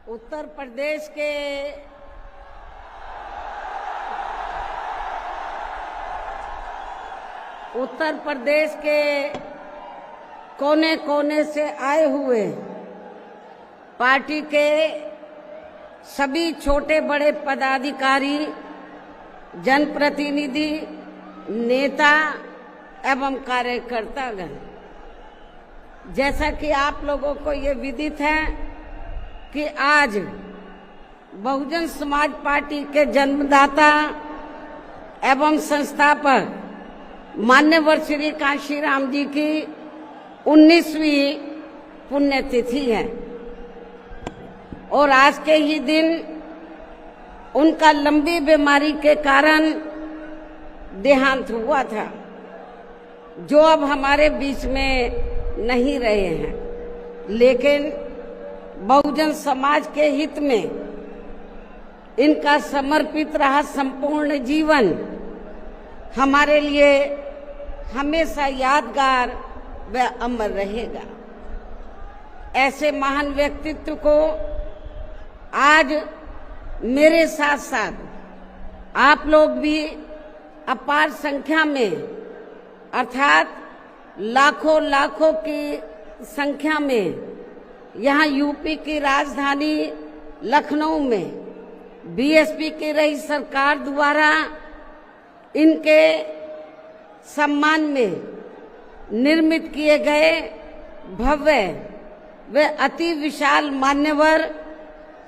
उत्तर प्रदेश के कोने कोने से आए हुए पार्टी के सभी छोटे बड़े पदाधिकारी, जनप्रतिनिधि, नेता एवं कार्यकर्तागण, जैसा कि आप लोगों को ये विदित है कि आज बहुजन समाज पार्टी के जन्मदाता एवं संस्थापक मान्यवर श्री कांशीराम जी की 19वीं पुण्यतिथि है और आज के ही दिन उनका लंबी बीमारी के कारण देहांत हुआ था, जो अब हमारे बीच में नहीं रहे हैं। लेकिन बहुजन समाज के हित में इनका समर्पित रहा संपूर्ण जीवन हमारे लिए हमेशा यादगार व अमर रहेगा। ऐसे महान व्यक्तित्व को आज मेरे साथ साथ आप लोग भी अपार संख्या में, अर्थात लाखों लाखों की संख्या में यहाँ यूपी की राजधानी लखनऊ में बीएसपी की रही सरकार द्वारा इनके सम्मान में निर्मित किए गए भव्य व अति विशाल मान्यवर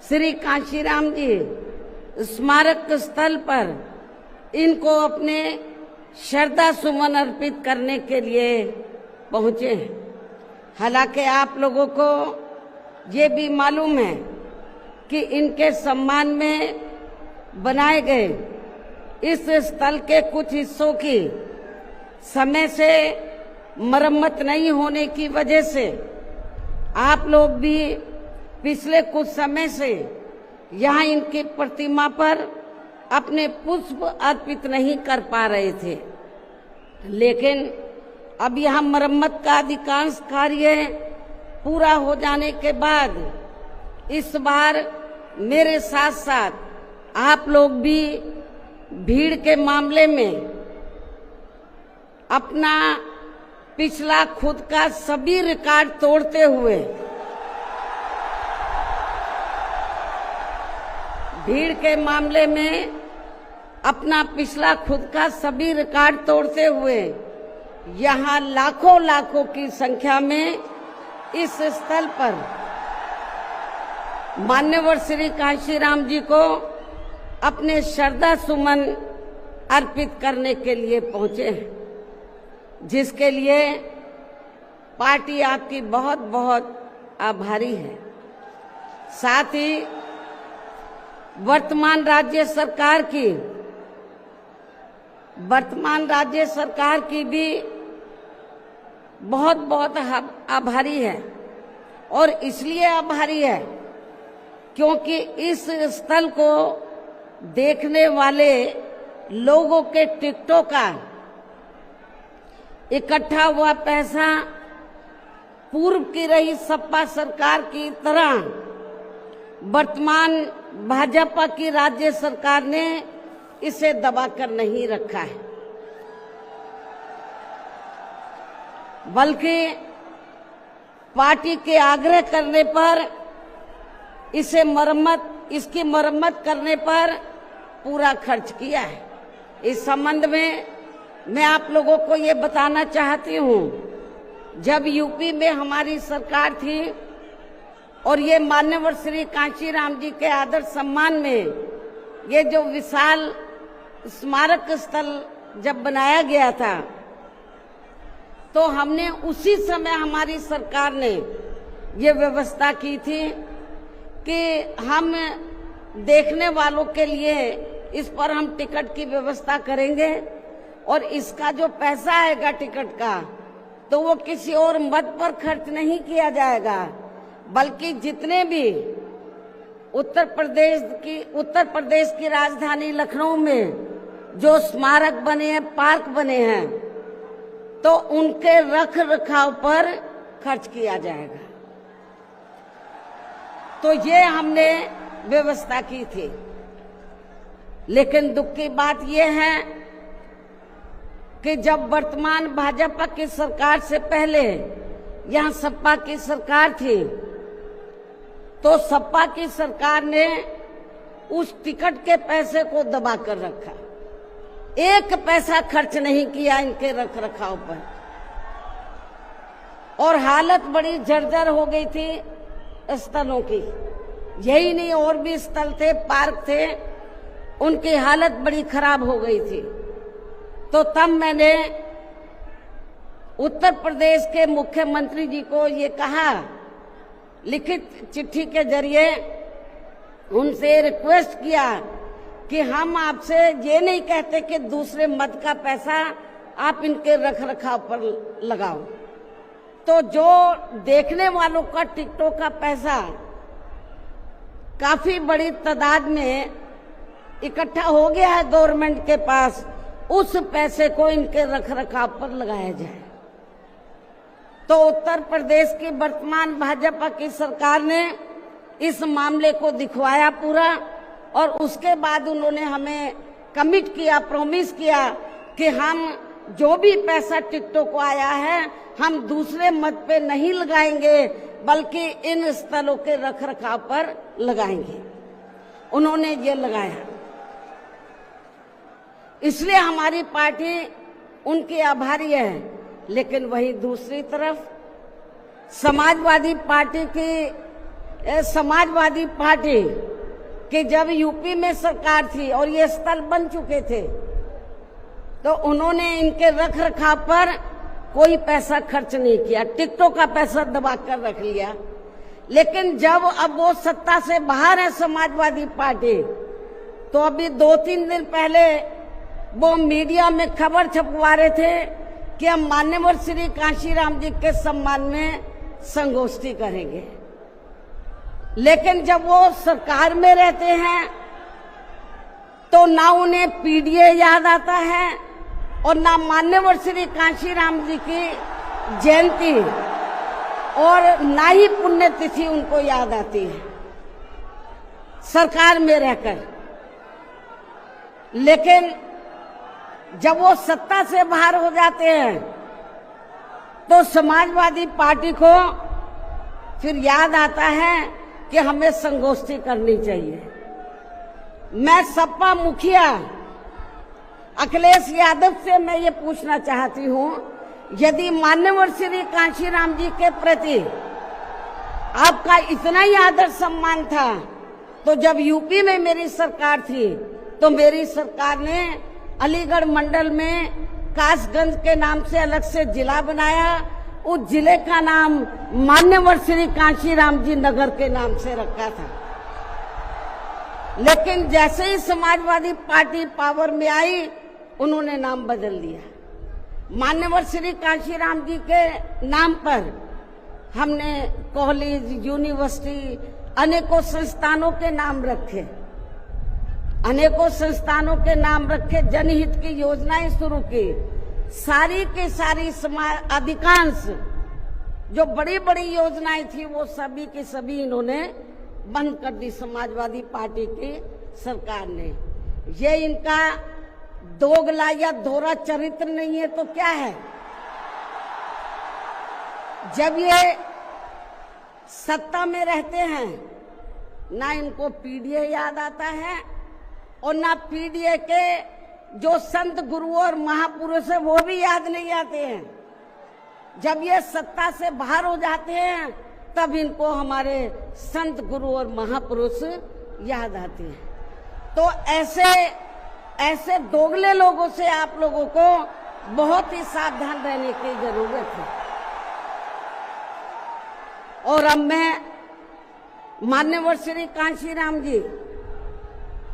श्री कांशीराम जी स्मारक स्थल पर इनको अपने श्रद्धा सुमन अर्पित करने के लिए पहुंचे हैं। हालांकि आप लोगों को ये भी मालूम है कि इनके सम्मान में बनाए गए इस स्थल के कुछ हिस्सों की समय से मरम्मत नहीं होने की वजह से आप लोग भी पिछले कुछ समय से यहाँ इनकी प्रतिमा पर अपने पुष्प अर्पित नहीं कर पा रहे थे। लेकिन अब यहाँ मरम्मत का अधिकांश कार्य पूरा हो जाने के बाद इस बार मेरे साथ साथ आप लोग भी भीड़ के मामले में अपना पिछला खुद का सभी रिकॉर्ड तोड़ते हुए अपना पिछला खुद का सभी रिकॉर्ड तोड़ते हुए यहाँ लाखों लाखों की संख्या में इस स्थल पर मान्यवर श्री कांशीराम जी को अपने श्रद्धा सुमन अर्पित करने के लिए पहुंचे हैं, जिसके लिए पार्टी आपकी बहुत बहुत आभारी है। साथ ही वर्तमान राज्य सरकार की भी बहुत बहुत आभारी है और इसलिए आभारी है क्योंकि इस स्थल को देखने वाले लोगों के टिकटों का इकट्ठा हुआ पैसा पूर्व की रही सपा सरकार की तरह वर्तमान भाजपा की राज्य सरकार ने इसे दबाकर नहीं रखा है, बल्कि पार्टी के आग्रह करने पर इसकी मरम्मत करने पर पूरा खर्च किया है। इस संबंध में मैं आप लोगों को ये बताना चाहती हूँ, जब यूपी में हमारी सरकार थी और ये मान्यवर श्री कांशीराम जी के आदर सम्मान में ये जो विशाल स्मारक स्थल जब बनाया गया था, तो हमने उसी समय हमारी सरकार ने ये व्यवस्था की थी कि हम देखने वालों के लिए इस पर हम टिकट की व्यवस्था करेंगे और इसका जो पैसा आएगा टिकट का, तो वो किसी और मद पर खर्च नहीं किया जाएगा, बल्कि जितने भी उत्तर प्रदेश की राजधानी लखनऊ में जो स्मारक बने हैं, पार्क बने हैं, तो उनके रख रखाव पर खर्च किया जाएगा। तो ये हमने व्यवस्था की थी। लेकिन दुख की बात यह है कि जब वर्तमान भाजपा की सरकार से पहले यहाँ सपा की सरकार थी, तो सपा की सरकार ने उस टिकट के पैसे को दबा कर रखा, एक पैसा खर्च नहीं किया इनके रख रखाव पर, और हालत बड़ी जर्जर हो गई थी स्थलों की। यही नहीं, और भी स्थल थे, पार्क थे, उनकी हालत बड़ी खराब हो गई थी। तो तब मैंने उत्तर प्रदेश के मुख्यमंत्री जी को ये कहा, लिखित चिट्ठी के जरिए उनसे रिक्वेस्ट किया कि हम आपसे ये नहीं कहते कि दूसरे मत का पैसा आप इनके रख रखाव पर लगाओ। तो जो देखने वालों का टिकटों का पैसा काफी बड़ी तादाद में इकट्ठा हो गया है गवर्नमेंट के पास, उस पैसे को इनके रख रखाव पर लगाया जाए। तो उत्तर प्रदेश की वर्तमान भाजपा की सरकार ने इस मामले को दिखवाया पूरा, और उसके बाद उन्होंने हमें कमिट किया, प्रॉमिस किया कि हम जो भी पैसा टिकटों को आया है हम दूसरे मत पे नहीं लगाएंगे, बल्कि इन स्थलों के रख रखाव पर लगाएंगे। उन्होंने ये लगाया, इसलिए हमारी पार्टी उनकी आभारी है। लेकिन वहीं दूसरी तरफ समाजवादी पार्टी की जब यूपी में सरकार थी और ये स्थल बन चुके थे, तो उन्होंने इनके रख रखाव पर कोई पैसा खर्च नहीं किया, टिकटों का पैसा दबा कर रख लिया। लेकिन जब अब वो सत्ता से बाहर है समाजवादी पार्टी, तो अभी 2-3 दिन पहले वो मीडिया में खबर छपवा रहे थे कि हम मान्यवर श्री कांशीराम जी के सम्मान में संगोष्ठी करेंगे। लेकिन जब वो सरकार में रहते हैं तो ना उन्हें पीडीए याद आता है और ना मान्यवर श्री कांशीराम जी की जयंती और ना ही पुण्यतिथि उनको याद आती है सरकार में रहकर। लेकिन जब वो सत्ता से बाहर हो जाते हैं तो समाजवादी पार्टी को फिर याद आता है कि हमें संगोष्ठी करनी चाहिए। मैं सपा मुखिया अखिलेश यादव से मैं ये पूछना चाहती हूँ, यदि मान्यवर श्री कांशीराम जी के प्रति आपका इतना ही आदर सम्मान था, तो जब यूपी में मेरी सरकार थी तो मेरी सरकार ने अलीगढ़ मंडल में कासगंज के नाम से अलग से जिला बनाया, उस जिले का नाम मान्यवर श्री कांशीराम जी नगर के नाम से रखा था। लेकिन जैसे ही समाजवादी पार्टी पावर में आई, उन्होंने नाम बदल दिया। मान्यवर श्री कांशीराम जी के नाम पर हमने कॉलेज, यूनिवर्सिटी, अनेकों संस्थानों के नाम रखे, अनेकों संस्थानों के नाम रखे, जनहित की योजनाएं शुरू की। सारी के सारी अधिकांश जो बड़ी बड़ी योजनाएं थी वो सभी के सभी इन्होंने बंद कर दी समाजवादी पार्टी की सरकार ने। ये इनका दोगला या दोहरा चरित्र नहीं है तो क्या है? जब ये सत्ता में रहते हैं ना इनको पीडीए याद आता है और ना पीडीए के जो संत गुरु और महापुरुष है वो भी याद नहीं आते हैं। जब ये सत्ता से बाहर हो जाते हैं तब इनको हमारे संत गुरु और महापुरुष याद आते हैं। तो ऐसे दोगले लोगों से आप लोगों को बहुत ही सावधान रहने की जरूरत है। और अब मैं मान्यवर श्री कांशीराम जी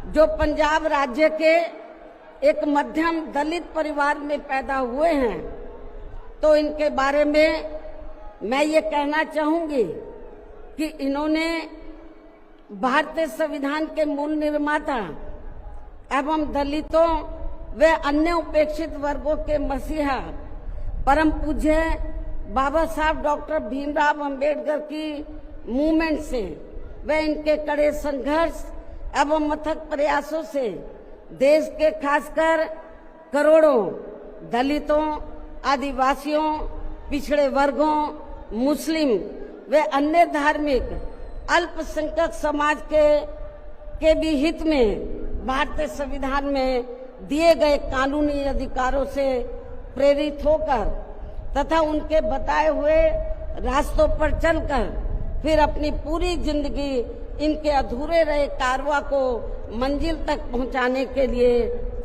जो पंजाब राज्य के एक मध्यम दलित परिवार में पैदा हुए हैं, तो इनके बारे में मैं ये कहना चाहूंगी कि इन्होंने भारतीय संविधान के मूल निर्माता एवं दलितों व अन्य उपेक्षित वर्गों के मसीहा परम पूज्य बाबा साहब डॉक्टर भीमराव अंबेडकर की मूवमेंट से व इनके कड़े संघर्ष एवं अथक प्रयासों से देश के खासकर करोड़ों दलितों, आदिवासियों, पिछड़े वर्गों, मुस्लिम व अन्य धार्मिक अल्पसंख्यक समाज के भी हित में भारतीय संविधान में दिए गए कानूनी अधिकारों से प्रेरित होकर तथा उनके बताए हुए रास्तों पर चलकर फिर अपनी पूरी जिंदगी इनके अधूरे रहे कारवां को मंजिल तक पहुंचाने के लिए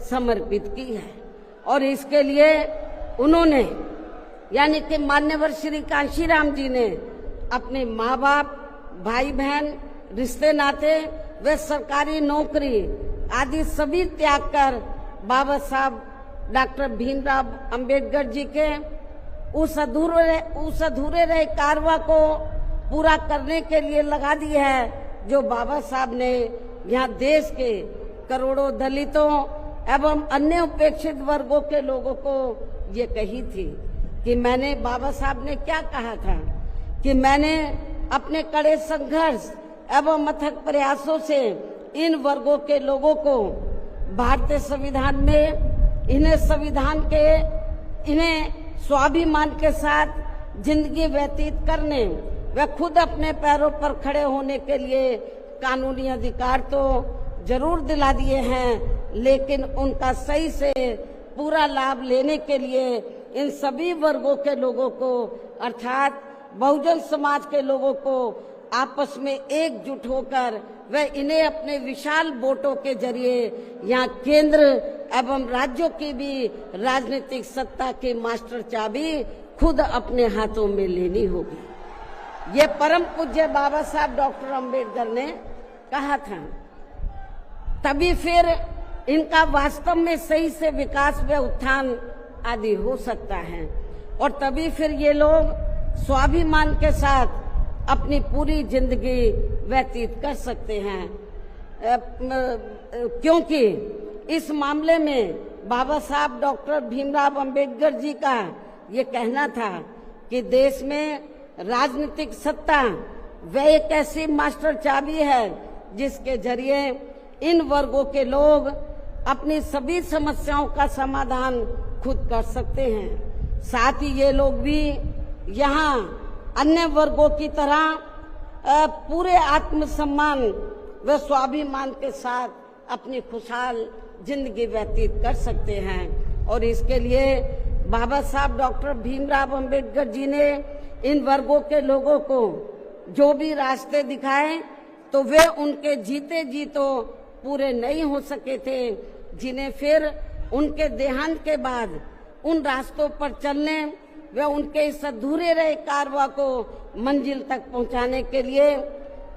समर्पित की है। और इसके लिए उन्होंने यानी कि मान्यवर श्री कांशीराम जी ने अपने माँ बाप, भाई बहन, रिश्ते नाते व सरकारी नौकरी आदि सभी त्याग कर बाबा साहब डॉक्टर भीमराव अंबेडकर जी के उस अधूरे रहे कारवां को पूरा करने के लिए लगा दी है, जो बाबा साहब ने यहाँ देश के करोड़ों दलितों एवं अन्य उपेक्षित वर्गों के लोगों को ये कही थी कि मैंने, बाबा साहब ने क्या कहा था कि मैंने अपने कड़े संघर्ष एवं अथक प्रयासों से इन वर्गों के लोगों को भारतीय संविधान में इन्हें स्वाभिमान के साथ जिंदगी व्यतीत करने व खुद अपने पैरों पर खड़े होने के लिए कानूनी अधिकार तो जरूर दिला दिए हैं, लेकिन उनका सही से पूरा लाभ लेने के लिए इन सभी वर्गों के लोगों को अर्थात बहुजन समाज के लोगों को आपस में एकजुट होकर व इन्हें अपने विशाल वोटों के जरिए यहाँ केंद्र एवं राज्यों की भी राजनीतिक सत्ता की मास्टर चाबी खुद अपने हाथों में लेनी होगी। ये परम पूज्य बाबा साहब डॉक्टर अंबेडकर ने कहा था। तभी फिर इनका वास्तव में सही से विकास व उत्थान आदि हो सकता है और तभी फिर ये लोग स्वाभिमान के साथ अपनी पूरी जिंदगी व्यतीत कर सकते हैं, क्योंकि इस मामले में बाबा साहब डॉक्टर भीमराव अंबेडकर जी का ये कहना था कि देश में राजनीतिक सत्ता वह एक ऐसी मास्टर चाबी है जिसके जरिए इन वर्गों के लोग अपनी सभी समस्याओं का समाधान खुद कर सकते हैं। साथ ही ये लोग भी यहाँ अन्य वर्गों की तरह पूरे आत्मसम्मान व स्वाभिमान के साथ अपनी खुशहाल जिंदगी व्यतीत कर सकते हैं। और इसके लिए बाबा साहब डॉक्टर भीमराव अंबेडकर जी ने इन वर्गों के लोगों को जो भी रास्ते दिखाए तो वे उनके जीते जी तो पूरे नहीं हो सके थे, जिन्हें फिर उनके देहांत के बाद उन रास्तों पर चलने वे उनके इस अधूरे रहे कारवां को मंजिल तक पहुंचाने के लिए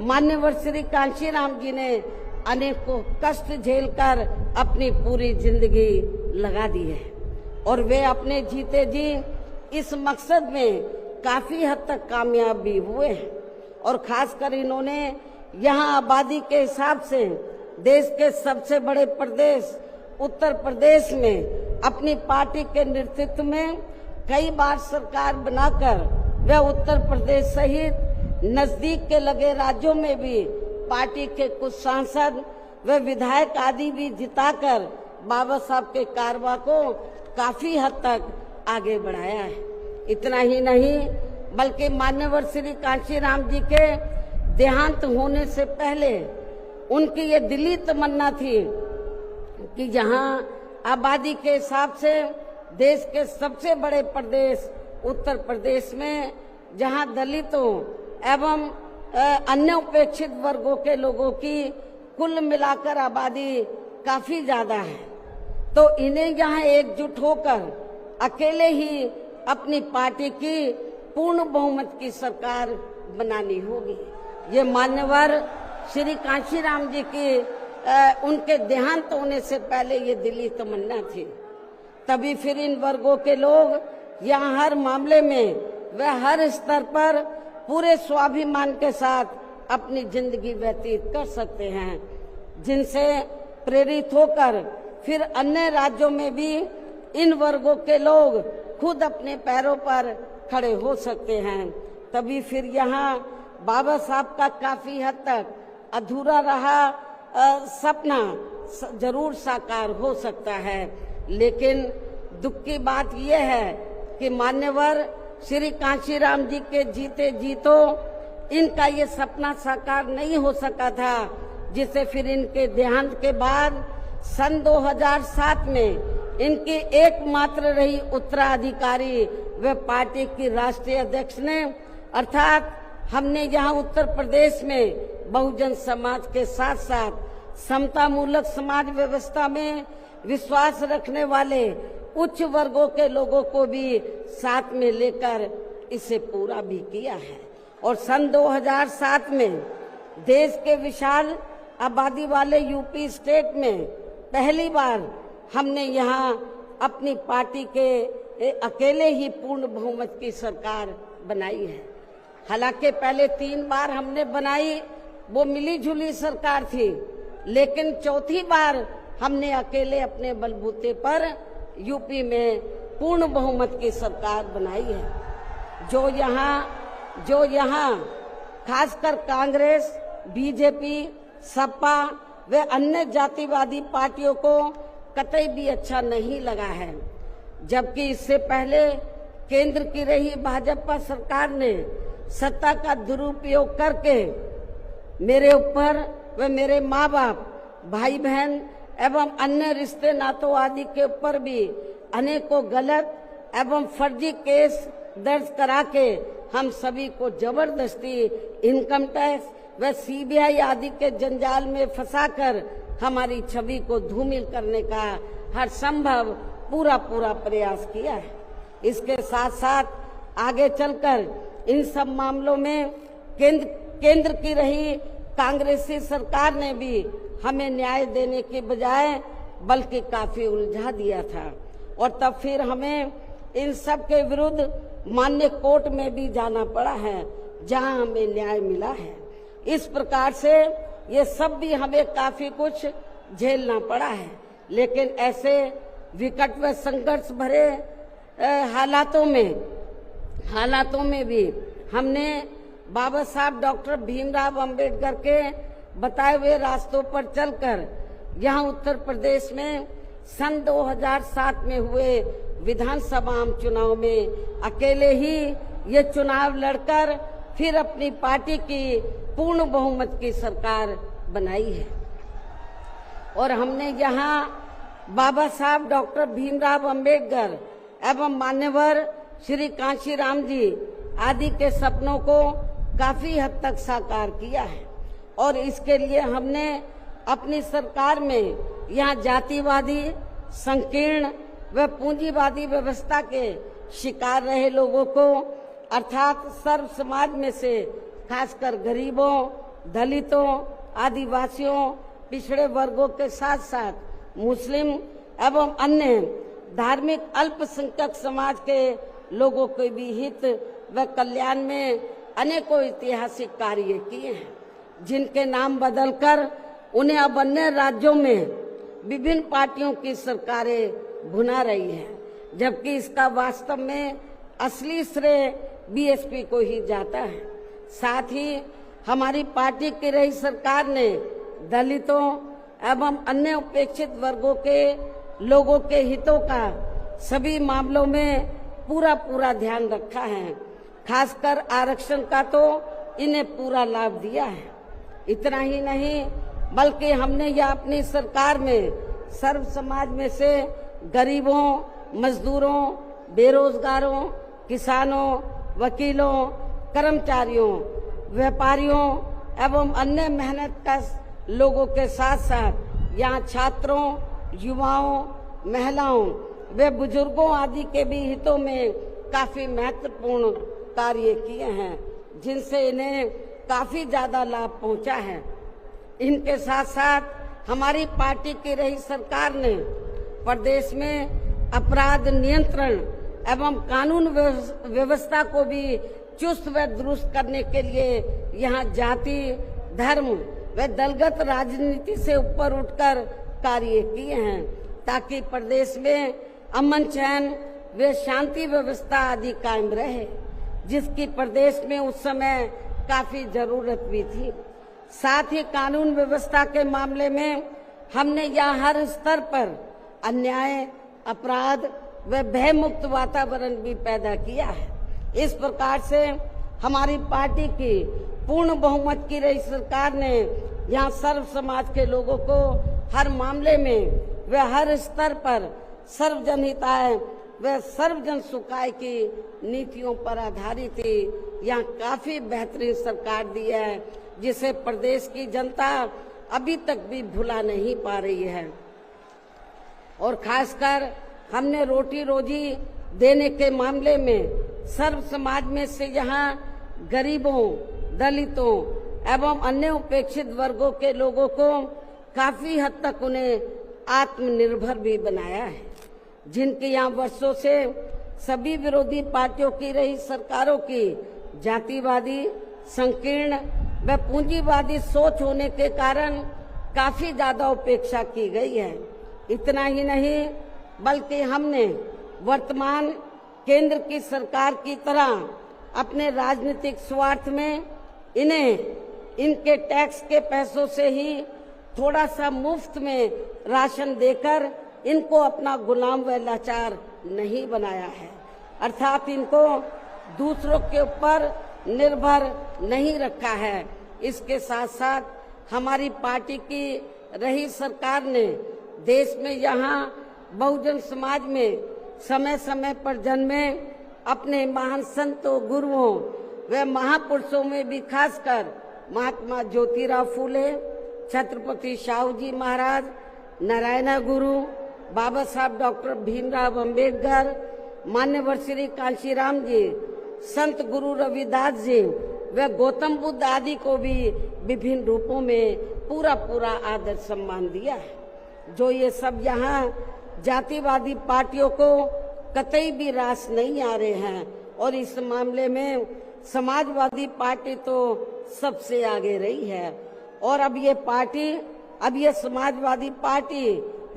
मान्यवर श्री कांशीराम जी ने अनेकों कष्ट झेलकर अपनी पूरी जिंदगी लगा दी है और वे अपने जीते जी इस मकसद में काफी हद तक कामयाब भी हुए हैं। और खासकर इन्होंने यहाँ आबादी के हिसाब से देश के सबसे बड़े प्रदेश उत्तर प्रदेश में अपनी पार्टी के नेतृत्व में कई बार सरकार बनाकर वे उत्तर प्रदेश सहित नजदीक के लगे राज्यों में भी पार्टी के कुछ सांसद व विधायक आदि भी जिताकर बाबा साहब के कारवां को काफी हद तक आगे बढ़ाया है। इतना ही नहीं बल्कि मान्यवर श्री कांशीराम जी के देहांत होने से पहले उनकी ये दिली तमन्ना थी कि जहां आबादी के हिसाब से देश के सबसे बड़े प्रदेश उत्तर प्रदेश में जहां दलितों एवं अन्य उपेक्षित वर्गों के लोगों की कुल मिलाकर आबादी काफी ज्यादा है, तो इन्हें यहाँ एकजुट होकर अकेले ही अपनी पार्टी की पूर्ण बहुमत की सरकार बनानी होगी। ये मान्यवर श्री कांशीराम जी की उनके देहांत होने से पहले ये दिली तमन्ना थी। तभी फिर इन वर्गों के लोग यहाँ हर मामले में व हर स्तर पर पूरे स्वाभिमान के साथ अपनी जिंदगी व्यतीत कर सकते हैं, जिनसे प्रेरित होकर फिर अन्य राज्यों में भी इन वर्गों के लोग खुद अपने पैरों पर खड़े हो सकते हैं। तभी फिर यहाँ बाबा साहब का काफी हद तक अधूरा रहा सपना जरूर साकार हो सकता है, लेकिन दुख की बात यह है कि मान्यवर श्री कांशीराम जी के जीते जीतो इनका ये सपना साकार नहीं हो सका था, जिसे फिर इनके देहांत के बाद सन 2007 में इनकी एकमात्र रही उत्तराधिकारी व पार्टी की राष्ट्रीय अध्यक्ष ने, अर्थात हमने यहाँ उत्तर प्रदेश में बहुजन समाज के साथ साथ समता मूलक समाज व्यवस्था में विश्वास रखने वाले उच्च वर्गों के लोगों को भी साथ में लेकर इसे पूरा भी किया है। और सन 2007 में देश के विशाल आबादी वाले यूपी स्टेट में पहली बार हमने यहाँ अपनी पार्टी के अकेले ही पूर्ण बहुमत की सरकार बनाई है। हालांकि पहले 3 बार हमने बनाई, वो मिली जुली सरकार थी, लेकिन चौथी बार हमने अकेले अपने बलबूते पर यूपी में पूर्ण बहुमत की सरकार बनाई है। जो यहाँ खासकर कांग्रेस, बीजेपी, सपा व अन्य जातिवादी पार्टियों को कतई भी अच्छा नहीं लगा है, जबकि इससे पहले केंद्र की रही भाजपा सरकार ने सत्ता का दुरुपयोग करके मेरे ऊपर व मेरे माँ बाप, भाई बहन एवं अन्य रिश्ते नातों आदि के ऊपर भी अनेकों गलत एवं फर्जी केस दर्ज करा के हम सभी को जबरदस्ती इनकम टैक्स व सीबीआई आदि के जंजाल में फंसाकर हमारी छवि को धूमिल करने का हर संभव पूरा प्रयास किया है। इसके साथ साथ आगे चलकर इन सब मामलों में केंद्र की रही कांग्रेसी सरकार ने भी हमें न्याय देने के बजाय बल्कि काफी उलझा दिया था, और तब फिर हमें इन सब के विरुद्ध मान्य कोर्ट में भी जाना पड़ा है, जहां हमें न्याय मिला है। इस प्रकार से ये सब भी हमें काफी कुछ झेलना पड़ा है, लेकिन ऐसे विकट व संघर्ष भरे हालातों में भी हमने बाबा साहब डॉक्टर भीमराव अंबेडकर के बताए हुए रास्तों पर चलकर यहाँ उत्तर प्रदेश में सन 2007 में हुए विधानसभा चुनाव में अकेले ही ये चुनाव लड़कर फिर अपनी पार्टी की पूर्ण बहुमत की सरकार बनाई है। और हमने यहाँ बाबा साहब डॉक्टर भीमराव अंबेडकर एवं मान्यवर श्री कांशीराम जी आदि के सपनों को काफी हद तक साकार किया है, और इसके लिए हमने अपनी सरकार में यहाँ जातिवादी, संकीर्ण व पूंजीवादी व्यवस्था के शिकार रहे लोगों को, अर्थात सर्व समाज में से खासकर गरीबों, दलितों, आदिवासियों, पिछड़े वर्गों के साथ साथ मुस्लिम एवं अन्य धार्मिक अल्पसंख्यक समाज के लोगों के भी हित व कल्याण में अनेकों ऐतिहासिक कार्य किए हैं, जिनके नाम बदलकर उन्हें अब अन्य राज्यों में विभिन्न पार्टियों की सरकारें भुना रही है, जबकि इसका वास्तव में असली श्रेय बीएसपी को ही जाता है। साथ ही हमारी पार्टी की रही सरकार ने दलितों एवं अन्य उपेक्षित वर्गों के लोगों के हितों का सभी मामलों में पूरा ध्यान रखा है। खासकर आरक्षण का तो इन्हें पूरा लाभ दिया है। इतना ही नहीं, बल्कि हमने यह अपनी सरकार में सर्व समाज में से गरीबों, मजदूरों, बेरोजगारों, किसानों, वकीलों, कर्मचारियों, व्यापारियों एवं अन्य मेहनतकश लोगों के साथ साथ यहाँ छात्रों, युवाओं, महिलाओं व बुजुर्गों आदि के भी हितों में काफी महत्वपूर्ण कार्य किए हैं, जिनसे इन्हें काफी ज्यादा लाभ पहुंचा है। इनके साथ साथ हमारी पार्टी की रही सरकार ने प्रदेश में अपराध नियंत्रण एवं कानून व्यवस्था को भी चुस्त व दुरुस्त करने के लिए यहाँ जाति, धर्म व दलगत राजनीति से ऊपर उठकर कार्य किए हैं, ताकि प्रदेश में अमन चैन व शांति व्यवस्था आदि कायम रहे, जिसकी प्रदेश में उस समय काफी जरूरत भी थी। साथ ही कानून व्यवस्था के मामले में हमने यहाँ हर स्तर पर अन्याय, अपराध व भय मुक्त वातावरण भी पैदा किया है। इस प्रकार से हमारी पार्टी की पूर्ण बहुमत की रही सरकार ने यहाँ सर्व समाज के लोगों को हर मामले में व हर स्तर पर सर्वजन हिताय व सर्वजन सुखाय की नीतियों पर आधारित ही यहाँ काफी बेहतरीन सरकार दी है, जिसे प्रदेश की जनता अभी तक भी भुला नहीं पा रही है। और खासकर हमने रोटी रोजी देने के मामले में सर्व समाज में से यहाँ गरीबों, दलितों एवं अन्य उपेक्षित वर्गों के लोगों को काफी हद तक उन्हें आत्मनिर्भर भी बनाया है, जिनके यहाँ वर्षों से सभी विरोधी पार्टियों की रही सरकारों की जातिवादी, संकीर्ण व पूंजीवादी सोच होने के कारण काफी ज्यादा उपेक्षा की गई है। इतना ही नहीं बल्कि हमने वर्तमान केंद्र की सरकार की तरह अपने राजनीतिक स्वार्थ में इनके टैक्स के पैसों से ही थोड़ा सा मुफ्त में राशन देकर इनको अपना गुलाम व लाचार नहीं बनाया है, अर्थात इनको दूसरों के ऊपर निर्भर नहीं रखा है। इसके साथ साथ हमारी पार्टी की रही सरकार ने देश में यहाँ बहुजन समाज में समय समय पर जन्मे अपने महान संतों, गुरुओं व महापुरुषों में भी खासकर महात्मा ज्योतिराव फूले, छत्रपति शाहू जी महाराज, नारायण गुरु, बाबा साहब डॉक्टर भीमराव अंबेडकर, मान्यवर श्री कांशीराम जी, संत गुरु रविदास जी व गौतम बुद्ध आदि को भी विभिन्न रूपों में पूरा आदर सम्मान दिया है। जो ये सब यहाँ जातिवादी पार्टियों को कतई भी रास नहीं आ रहे हैं, और इस मामले में समाजवादी पार्टी तो सबसे आगे रही है। और अब ये समाजवादी पार्टी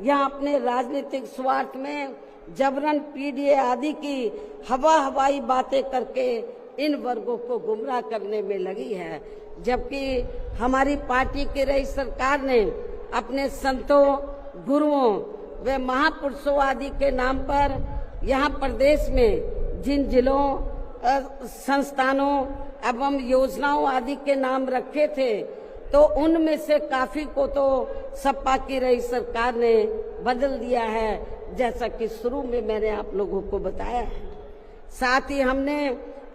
यहाँ अपने राजनीतिक स्वार्थ में जबरन पीडीए आदि की हवाई बातें करके इन वर्गों को गुमराह करने में लगी है, जबकि हमारी पार्टी की रही सरकार ने अपने संतों, गुरुओं व महापुरुषों आदि के नाम पर यहाँ प्रदेश में जिन जिलों, संस्थानों एवं योजनाओं आदि के नाम रखे थे, तो उनमें से काफी को तो सपा की रही सरकार ने बदल दिया है, जैसा कि शुरू में मैंने आप लोगों को बताया है। साथ ही हमने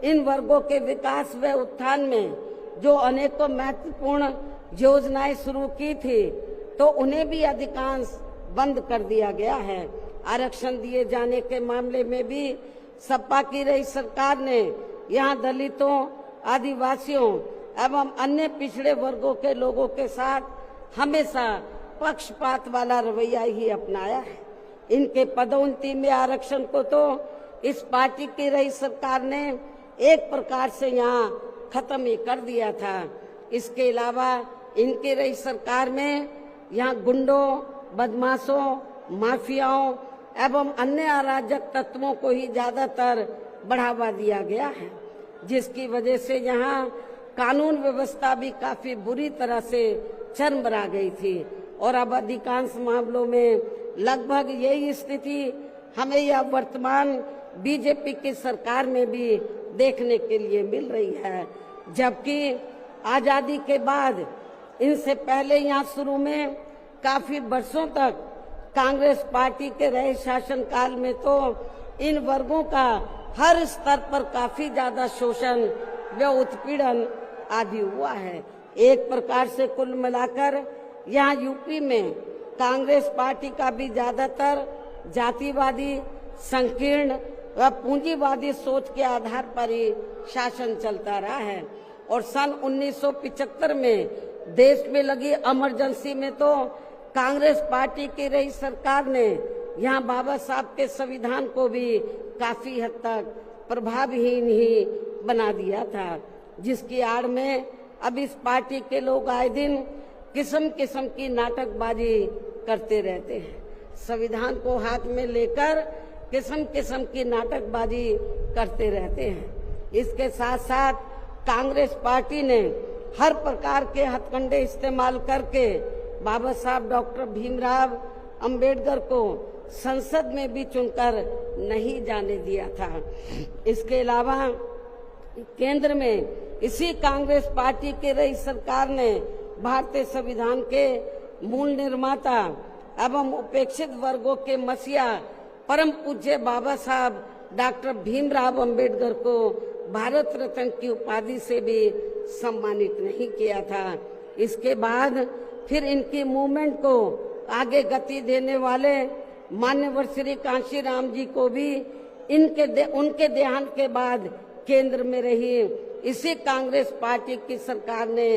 इन वर्गों के विकास व उत्थान में जो अनेकों महत्वपूर्ण योजनाएं शुरू की थी, तो उन्हें भी अधिकांश बंद कर दिया गया है। आरक्षण दिए जाने के मामले में भी सपा की रही सरकार ने यहाँ दलितों, आदिवासियों एवं अन्य पिछड़े वर्गों के लोगों के साथ हमेशा पक्षपात वाला रवैया ही अपनाया है। इनके पदोन्नति में आरक्षण को तो इस पार्टी की रही सरकार ने एक प्रकार से यहाँ खत्म ही कर दिया था। इसके अलावा इनकी रही सरकार में यहाँ गुंडों, बदमाशों, माफियाओं एवं अन्य अराजक तत्वों को ही ज्यादातर बढ़ावा दिया गया है, जिसकी वजह से यहाँ कानून व्यवस्था भी काफी बुरी तरह से चरमरा गई थी। और अब अधिकांश मामलों में लगभग यही स्थिति हमें यह वर्तमान बीजेपी की सरकार में भी देखने के लिए मिल रही है, जबकि आजादी के बाद इनसे पहले यहाँ शुरू में काफी वर्षों तक कांग्रेस पार्टी के रहे शासनकाल में तो इन वर्गों का हर स्तर पर काफी ज्यादा शोषण व उत्पीड़न आदि हुआ है। एक प्रकार से कुल मिलाकर यहाँ यूपी में कांग्रेस पार्टी का भी ज्यादातर जातिवादी, संकीर्ण व पूंजीवादी सोच के आधार पर ही शासन चलता रहा है। और सन 1975 में देश में लगी इमरजेंसी में तो कांग्रेस पार्टी की रही सरकार ने यहाँ बाबा साहब के संविधान को भी काफी हद तक प्रभावहीन ही बना दिया था, जिसकी आड़ में अब इस पार्टी के लोग आए दिन किस्म किस्म की नाटकबाजी करते रहते हैं। संविधान को हाथ में लेकर किस्म किस्म की नाटकबाजी करते रहते हैं। इसके साथ साथ कांग्रेस पार्टी ने हर प्रकार के हथकंडे इस्तेमाल करके बाबा साहब डॉक्टर भीमराव अंबेडकर को संसद में भी चुनकर नहीं जाने दिया था। इसके अलावा केंद्र में इसी कांग्रेस पार्टी की रही सरकार ने भारतीय संविधान के मूल निर्माता एवं उपेक्षित वर्गों के मसीहा परम पूज्य बाबा साहब डॉक्टर भीमराव अंबेडकर को भारत रत्न की उपाधि से भी सम्मानित नहीं किया था। इसके बाद फिर इनकी मूवमेंट को आगे गति देने वाले मान्यवर श्री कांशीराम जी को भी उनके देहांत के बाद केंद्र में रही इसी कांग्रेस पार्टी की सरकार ने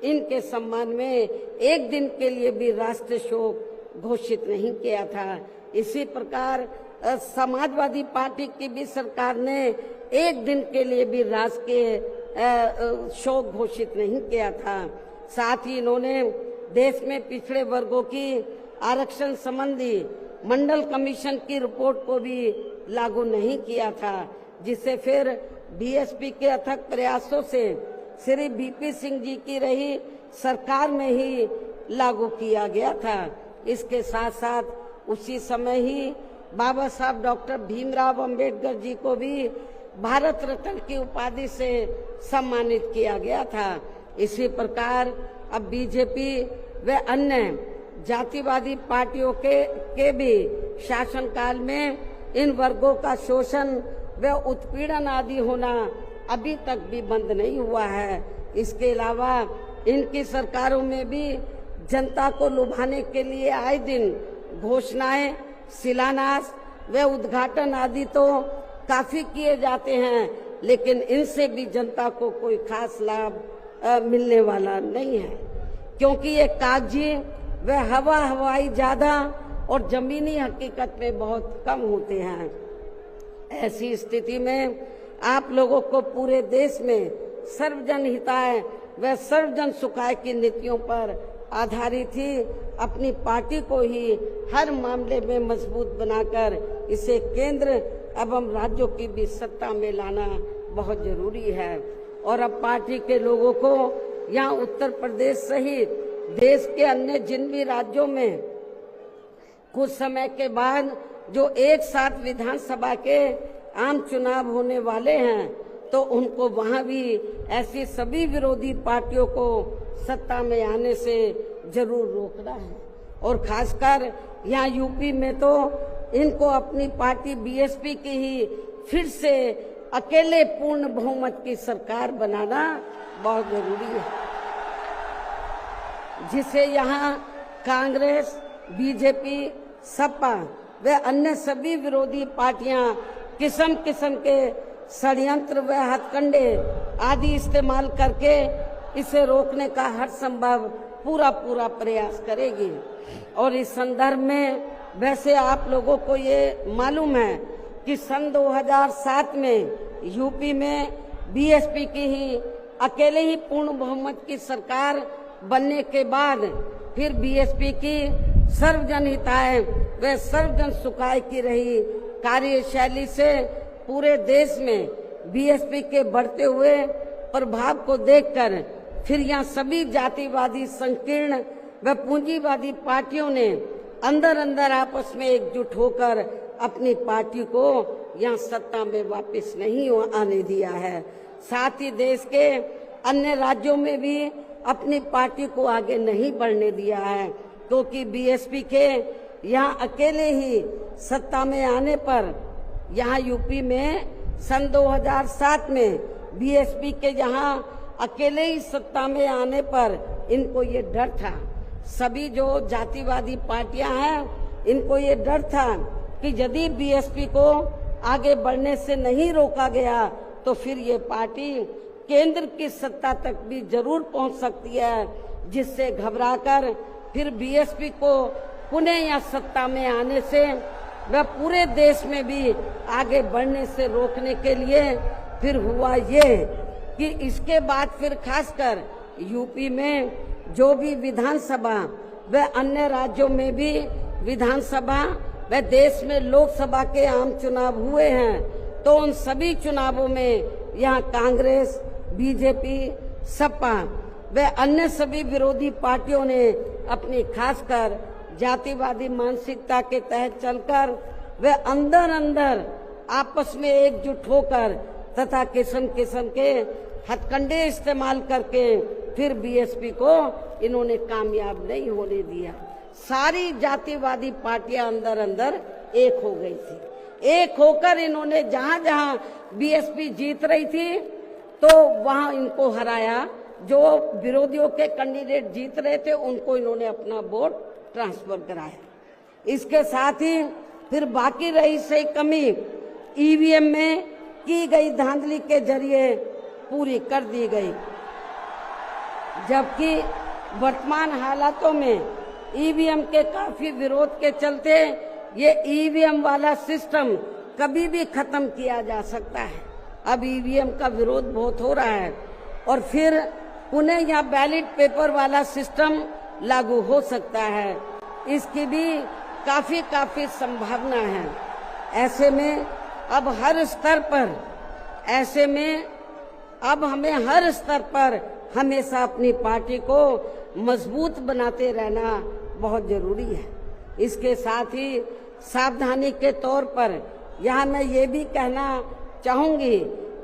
इनके सम्मान में एक दिन के लिए भी राष्ट्रीय शोक घोषित नहीं किया था। इसी प्रकार समाजवादी पार्टी की भी सरकार ने एक दिन के लिए भी राष्ट्रीय शोक घोषित नहीं किया था। साथ ही इन्होंने देश में पिछड़े वर्गों की आरक्षण संबंधी मंडल कमीशन की रिपोर्ट को भी लागू नहीं किया था, जिसे फिर बीएसपी के अथक प्रयासों से श्री बीपी सिंह जी की रही सरकार में ही लागू किया गया था। इसके साथ साथ उसी समय ही बाबा साहब डॉक्टर भीमराव अंबेडकर जी को भी भारत रत्न की उपाधि से सम्मानित किया गया था। इसी प्रकार अब बीजेपी व अन्य जातिवादी पार्टियों के भी शासनकाल में इन वर्गों का शोषण व उत्पीड़न आदि होना अभी तक भी बंद नहीं हुआ है। इसके अलावा इनकी सरकारों में भी जनता को लुभाने के लिए आए दिन घोषणाएं, शिलान्यास व उद्घाटन आदि तो काफी किए जाते हैं, लेकिन इनसे भी जनता को कोई खास लाभ मिलने वाला नहीं है, क्योंकि ये कागजी व हवाई ज्यादा और जमीनी हकीकत में बहुत कम होते हैं। ऐसी स्थिति में आप लोगों को पूरे देश में सर्वजन हिताय व सर्वजन सुखाय की नीतियों पर आधारित ही अपनी पार्टी को ही हर मामले में मजबूत बनाकर इसे केंद्र एवं राज्यों की भी सत्ता में लाना बहुत जरूरी है। और अब पार्टी के लोगों को यहाँ उत्तर प्रदेश सहित देश के अन्य जिन भी राज्यों में कुछ समय के बाद जो एक साथ विधानसभा के आम चुनाव होने वाले हैं, तो उनको वहां भी ऐसी सभी विरोधी पार्टियों को सत्ता में आने से जरूर रोकना है। और खासकर यहाँ यूपी में तो इनको अपनी पार्टी बीएसपी की ही फिर से अकेले पूर्ण बहुमत की सरकार बनाना बहुत जरूरी है, जिसे यहाँ कांग्रेस, बीजेपी, सपा व अन्य सभी विरोधी पार्टियां किस्म किस्म के षड्यंत्र व हथकंडे आदि इस्तेमाल करके इसे रोकने का हर संभव पूरा प्रयास करेगी। और इस संदर्भ में वैसे आप लोगों को ये मालूम है कि सन 2007 में यूपी में बीएसपी की ही अकेले ही पूर्ण बहुमत की सरकार बनने के बाद फिर बीएसपी की सर्वजन हिताय व सर्वजन सुखाय की रही कार्यशैली से पूरे देश में बीएसपी के बढ़ते हुए प्रभाव को देखकर फिर यहाँ सभी जातिवादी, संकीर्ण व पूंजीवादी पार्टियों ने अंदर अंदर आपस में एकजुट होकर अपनी पार्टी को यहाँ सत्ता में वापस नहीं आने दिया है। साथ ही देश के अन्य राज्यों में भी अपनी पार्टी को आगे नहीं बढ़ने दिया है, क्योंकि बीएसपी के यहाँ अकेले ही सत्ता में आने पर यहाँ यूपी में सन 2007 में बीएसपी के यहाँ अकेले ही सत्ता में आने पर इनको ये डर था, सभी जो जातिवादी पार्टियां हैं इनको ये डर था कि यदि बीएसपी को आगे बढ़ने से नहीं रोका गया तो फिर ये पार्टी केंद्र की सत्ता तक भी जरूर पहुंच सकती है, जिससे घबराकर फिर बीएसपी को पुनः या सत्ता में आने से व पूरे देश में भी आगे बढ़ने से रोकने के लिए फिर हुआ ये कि इसके बाद फिर खासकर यूपी में जो भी विधानसभा व अन्य राज्यों में भी विधानसभा व देश में लोकसभा के आम चुनाव हुए हैं, तो उन सभी चुनावों में यहाँ कांग्रेस, बीजेपी, सपा व अन्य सभी विरोधी पार्टियों ने अपनी खासकर जातिवादी मानसिकता के तहत चलकर वे अंदर अंदर आपस में एकजुट होकर तथा किस्म किस्म के हथकंडे इस्तेमाल करके फिर बीएसपी को इन्होंने कामयाब नहीं होने दिया। सारी जातिवादी पार्टियां अंदर अंदर एक हो गई थी। एक होकर इन्होंने जहां जहां बीएसपी जीत रही थी तो वहां इनको हराया। जो विरोधियों के कैंडिडेट जीत रहे थे उनको इन्होंने अपना वोट ट्रांसफर कराया। इसके साथ ही फिर बाकी रही से कमी ईवीएम में की गई धांधली के जरिए पूरी कर दी गई, जबकि वर्तमान हालातों में ईवीएम के काफी विरोध के चलते ये ईवीएम वाला सिस्टम कभी भी खत्म किया जा सकता है। अब ईवीएम का विरोध बहुत हो रहा है और फिर पुनः यहाँ बैलेट पेपर वाला सिस्टम लागू हो सकता है। इसकी भी काफी संभावना है। ऐसे में अब हर स्तर पर हमें हर स्तर पर हमेशा अपनी पार्टी को मजबूत बनाते रहना बहुत जरूरी है। इसके साथ ही सावधानी के तौर पर यहाँ मैं ये भी कहना चाहूंगी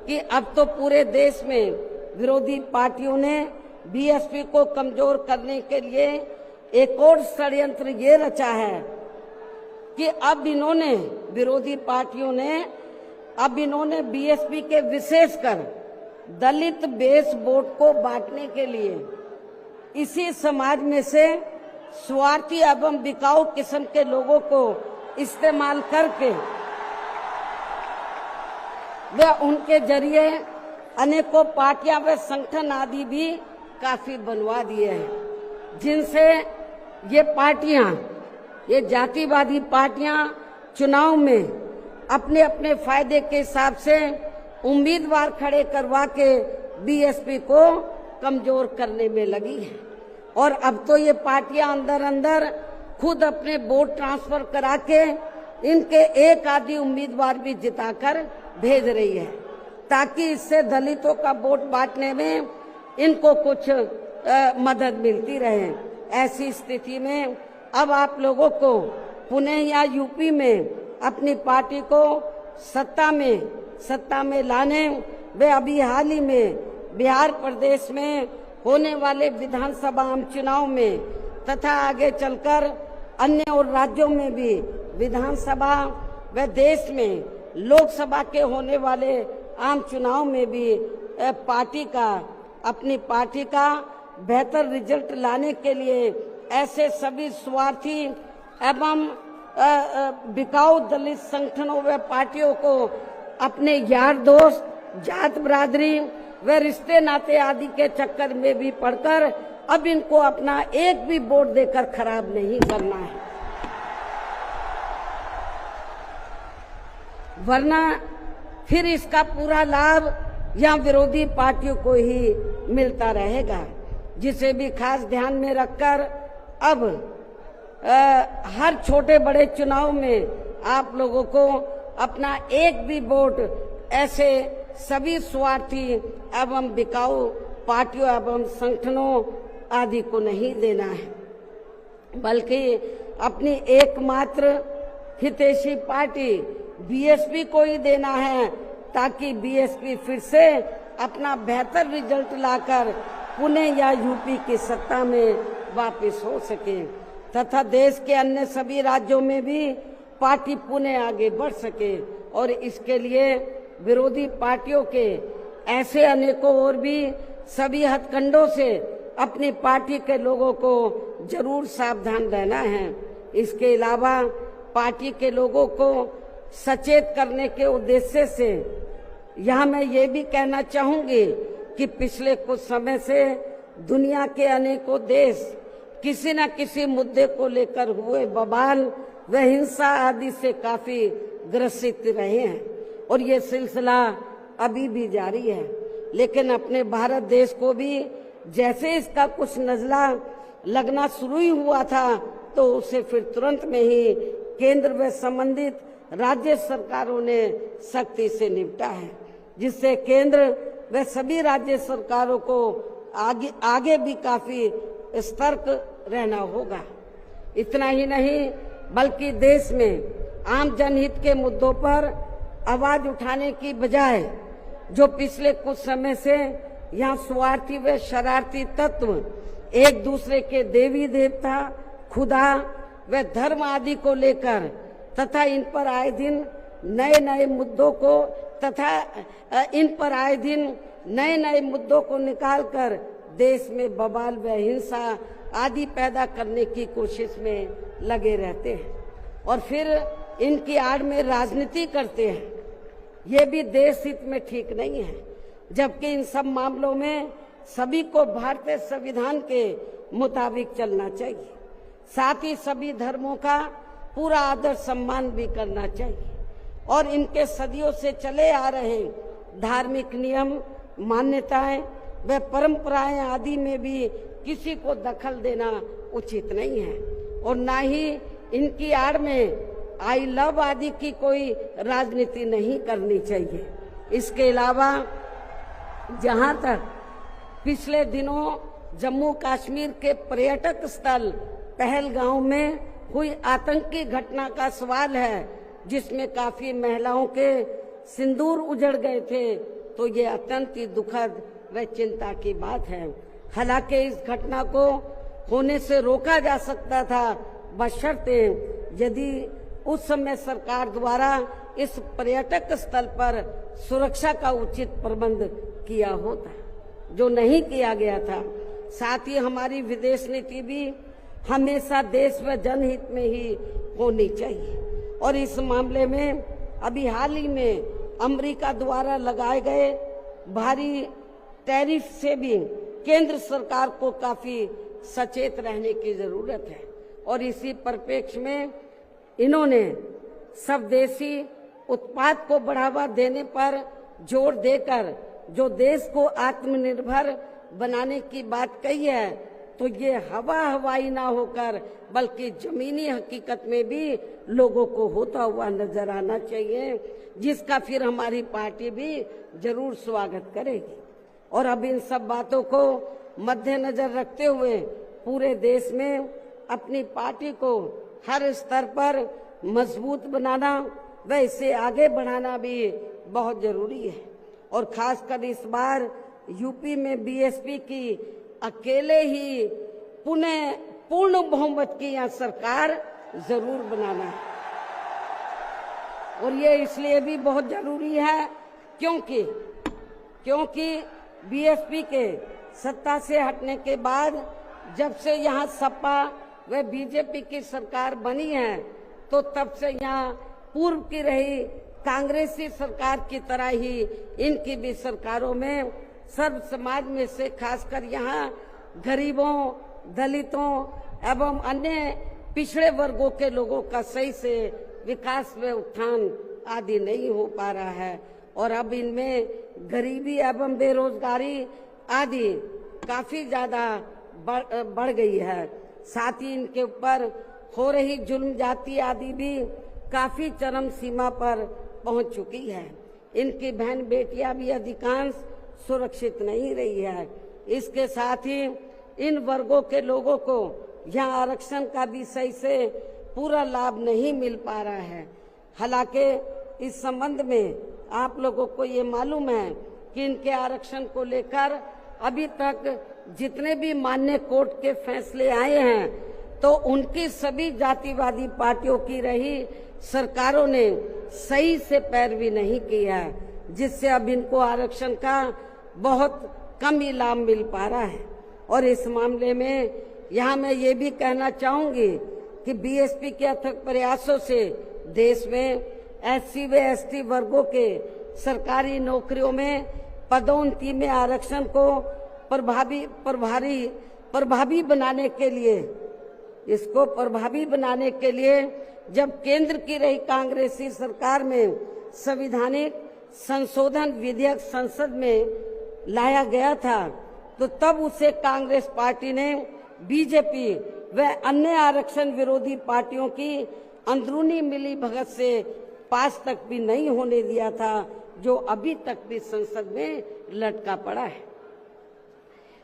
कि अब तो पूरे देश में विरोधी पार्टियों ने बीएसपी को कमजोर करने के लिए एक और षड्यंत्र ये रचा है कि अब विरोधी पार्टियों ने बीएसपी के विशेषकर दलित बेस वोट को बांटने के लिए इसी समाज में से स्वार्थी एवं बिकाऊ किस्म के लोगों को इस्तेमाल करके वे उनके जरिए अनेकों पार्टियां व संगठन आदि भी काफी बनवा दिए हैं, जिनसे ये जातिवादी पार्टियां चुनाव में अपने अपने फायदे के हिसाब से उम्मीदवार खड़े करवा के बीएसपी को कमजोर करने में लगी है। और अब तो ये पार्टियां अंदर अंदर खुद अपने वोट ट्रांसफर करा के इनके एक आदि उम्मीदवार भी जिताकर भेज रही है, ताकि इससे दलितों का वोट बांटने में इनको कुछ मदद मिलती रहे। ऐसी स्थिति में अब आप लोगों को पुणे या यूपी में अपनी पार्टी को सत्ता में लाने वे अभी हाल ही में बिहार प्रदेश में होने वाले विधानसभा आम चुनाव में तथा आगे चलकर अन्य और राज्यों में भी विधानसभा व देश में लोकसभा के होने वाले आम चुनाव में भी अपनी पार्टी का बेहतर रिजल्ट लाने के लिए ऐसे सभी स्वार्थी एवं बिकाऊ दलित संगठनों व पार्टियों को अपने यार दोस्त, जात बिरादरी व रिश्ते नाते आदि के चक्कर में भी पड़कर अब इनको अपना एक भी वोट देकर खराब नहीं करना है, वरना फिर इसका पूरा लाभ या विरोधी पार्टियों को ही मिलता रहेगा। जिसे भी खास ध्यान में रखकर अब हर छोटे बड़े चुनाव में आप लोगों को अपना एक भी वोट ऐसे सभी स्वार्थी एवं बिकाऊ पार्टियों एवं संगठनों आदि को नहीं देना है, बल्कि अपनी एकमात्र हितैषी पार्टी बीएसपी को ही देना है, ताकि बीएसपी फिर से अपना बेहतर रिजल्ट लाकर पुणे या यूपी की सत्ता में वापस हो सके तथा देश के अन्य सभी राज्यों में भी पार्टी पुणे आगे बढ़ सके। और इसके लिए विरोधी पार्टियों के ऐसे अनेकों और भी सभी हथकंडों से अपनी पार्टी के लोगों को जरूर सावधान रहना है। इसके अलावा पार्टी के लोगों को सचेत करने के उद्देश्य से यहाँ मैं ये भी कहना चाहूंगी कि पिछले कुछ समय से दुनिया के अनेकों देश किसी न किसी मुद्दे को लेकर हुए बवाल व हिंसा आदि से काफी ग्रसित रहे हैं और ये सिलसिला अभी भी जारी है। लेकिन अपने भारत देश को भी जैसे इसका कुछ नजला लगना शुरू ही हुआ था तो उसे फिर तुरंत में ही केंद्र व संबंधित राज्य सरकारों ने सख्ती से निपटा है, जिससे केंद्र व सभी राज्य सरकारों को आगे भी काफी सतर्क रहना होगा। इतना ही नहीं बल्कि देश में आम जनहित के मुद्दों पर आवाज उठाने की बजाय जो पिछले कुछ समय से यहाँ स्वार्थी व शरारती तत्व एक दूसरे के देवी देवता, खुदा व धर्म आदि को लेकर तथा इन पर आए दिन नए नए मुद्दों को निकालकर देश में बवाल व हिंसा आदि पैदा करने की कोशिश में लगे रहते हैं और फिर इनकी आड़ में राजनीति करते हैं। ये भी देश हित में ठीक नहीं है, जबकि इन सब मामलों में सभी को भारतीय संविधान के मुताबिक चलना चाहिए। साथ ही सभी धर्मों का पूरा आदर सम्मान भी करना चाहिए और इनके सदियों से चले आ रहे धार्मिक नियम, मान्यताएं व परंपराएं आदि में भी किसी को दखल देना उचित नहीं है और ना ही इनकी आड़ में आई लव आदि की कोई राजनीति नहीं करनी चाहिए। इसके अलावा जहां तक पिछले दिनों जम्मू कश्मीर के पर्यटक स्थल पहलगांव में हुई आतंकी घटना का सवाल है, जिसमें काफी महिलाओं के सिंदूर उजड़ गए थे, तो ये अत्यंत ही दुखद व चिंता की बात है। हालांकि इस घटना को होने से रोका जा सकता था, बशर्ते यदि उस समय सरकार द्वारा इस पर्यटक स्थल पर सुरक्षा का उचित प्रबंध किया होता, जो नहीं किया गया था। साथ ही हमारी विदेश नीति भी हमेशा देश व जनहित में ही होनी चाहिए और इस मामले में अभी हाल ही में अमेरिका द्वारा लगाए गए भारी टैरिफ से भी केंद्र सरकार को काफी सचेत रहने की जरूरत है और इसी परिप्रेक्ष्य में इन्होंने स्वदेशी उत्पाद को बढ़ावा देने पर जोर देकर जो देश को आत्मनिर्भर बनाने की बात कही है, तो ये हवाई ना होकर बल्कि जमीनी हकीकत में भी लोगों को होता हुआ नजर आना चाहिए, जिसका फिर हमारी पार्टी भी जरूर स्वागत करेगी। और अब इन सब बातों को मद्देनजर रखते हुए पूरे देश में अपनी पार्टी को हर स्तर पर मजबूत बनाना व इसे आगे बढ़ाना भी बहुत जरूरी है और खासकर इस बार यूपी में बीएसपी की अकेले ही पूर्ण बहुमत की यहाँ सरकार जरूर बनाना है और ये इसलिए भी बहुत जरूरी है क्योंकि बीएसपी के सत्ता से हटने के बाद जब से यहाँ सपा व बीजेपी की सरकार बनी है, तो तब से यहाँ पूर्व की रही कांग्रेसी सरकार की तरह ही इनकी भी सरकारों में सर्व समाज में से खासकर यहाँ गरीबों, दलितों एवं अन्य पिछड़े वर्गों के लोगों का सही से विकास व उत्थान आदि नहीं हो पा रहा है और अब इनमें गरीबी एवं बेरोजगारी आदि काफी ज्यादा बढ़ गई है। साथ ही इनके ऊपर हो रही जुल्म जाति आदि भी काफी चरम सीमा पर पहुंच चुकी है। इनकी बहन बेटियां भी अधिकांश सुरक्षित नहीं रही है। इसके साथ ही इन वर्गों के लोगों को यहाँ आरक्षण का भी सही से पूरा लाभ नहीं मिल पा रहा है। हालांकि इस संबंध में आप लोगों को ये मालूम है कि इनके आरक्षण को लेकर अभी तक जितने भी मान्य कोर्ट के फैसले आए हैं, तो उनकी सभी जातिवादी पार्टियों की रही सरकारों ने सही से पैरवी नहीं की है, जिससे अब इनको आरक्षण का बहुत कम ही लाभ मिल पा रहा है। और इस मामले में यहाँ मैं ये भी कहना चाहूंगी कि बीएसपी के अथक प्रयासों से देश में एससी व एसटी वर्गों के सरकारी नौकरियों में पदोन्नति में आरक्षण को प्रभावी बनाने के लिए जब केंद्र की रही कांग्रेसी सरकार में संविधानिक संशोधन विधेयक संसद में लाया गया था, तो तब उसे कांग्रेस पार्टी ने बीजेपी व अन्य आरक्षण विरोधी पार्टियों की अंदरूनी मिलीभगत से पास तक भी नहीं होने दिया था जो अभी तक भी संसद में लटका पड़ा है,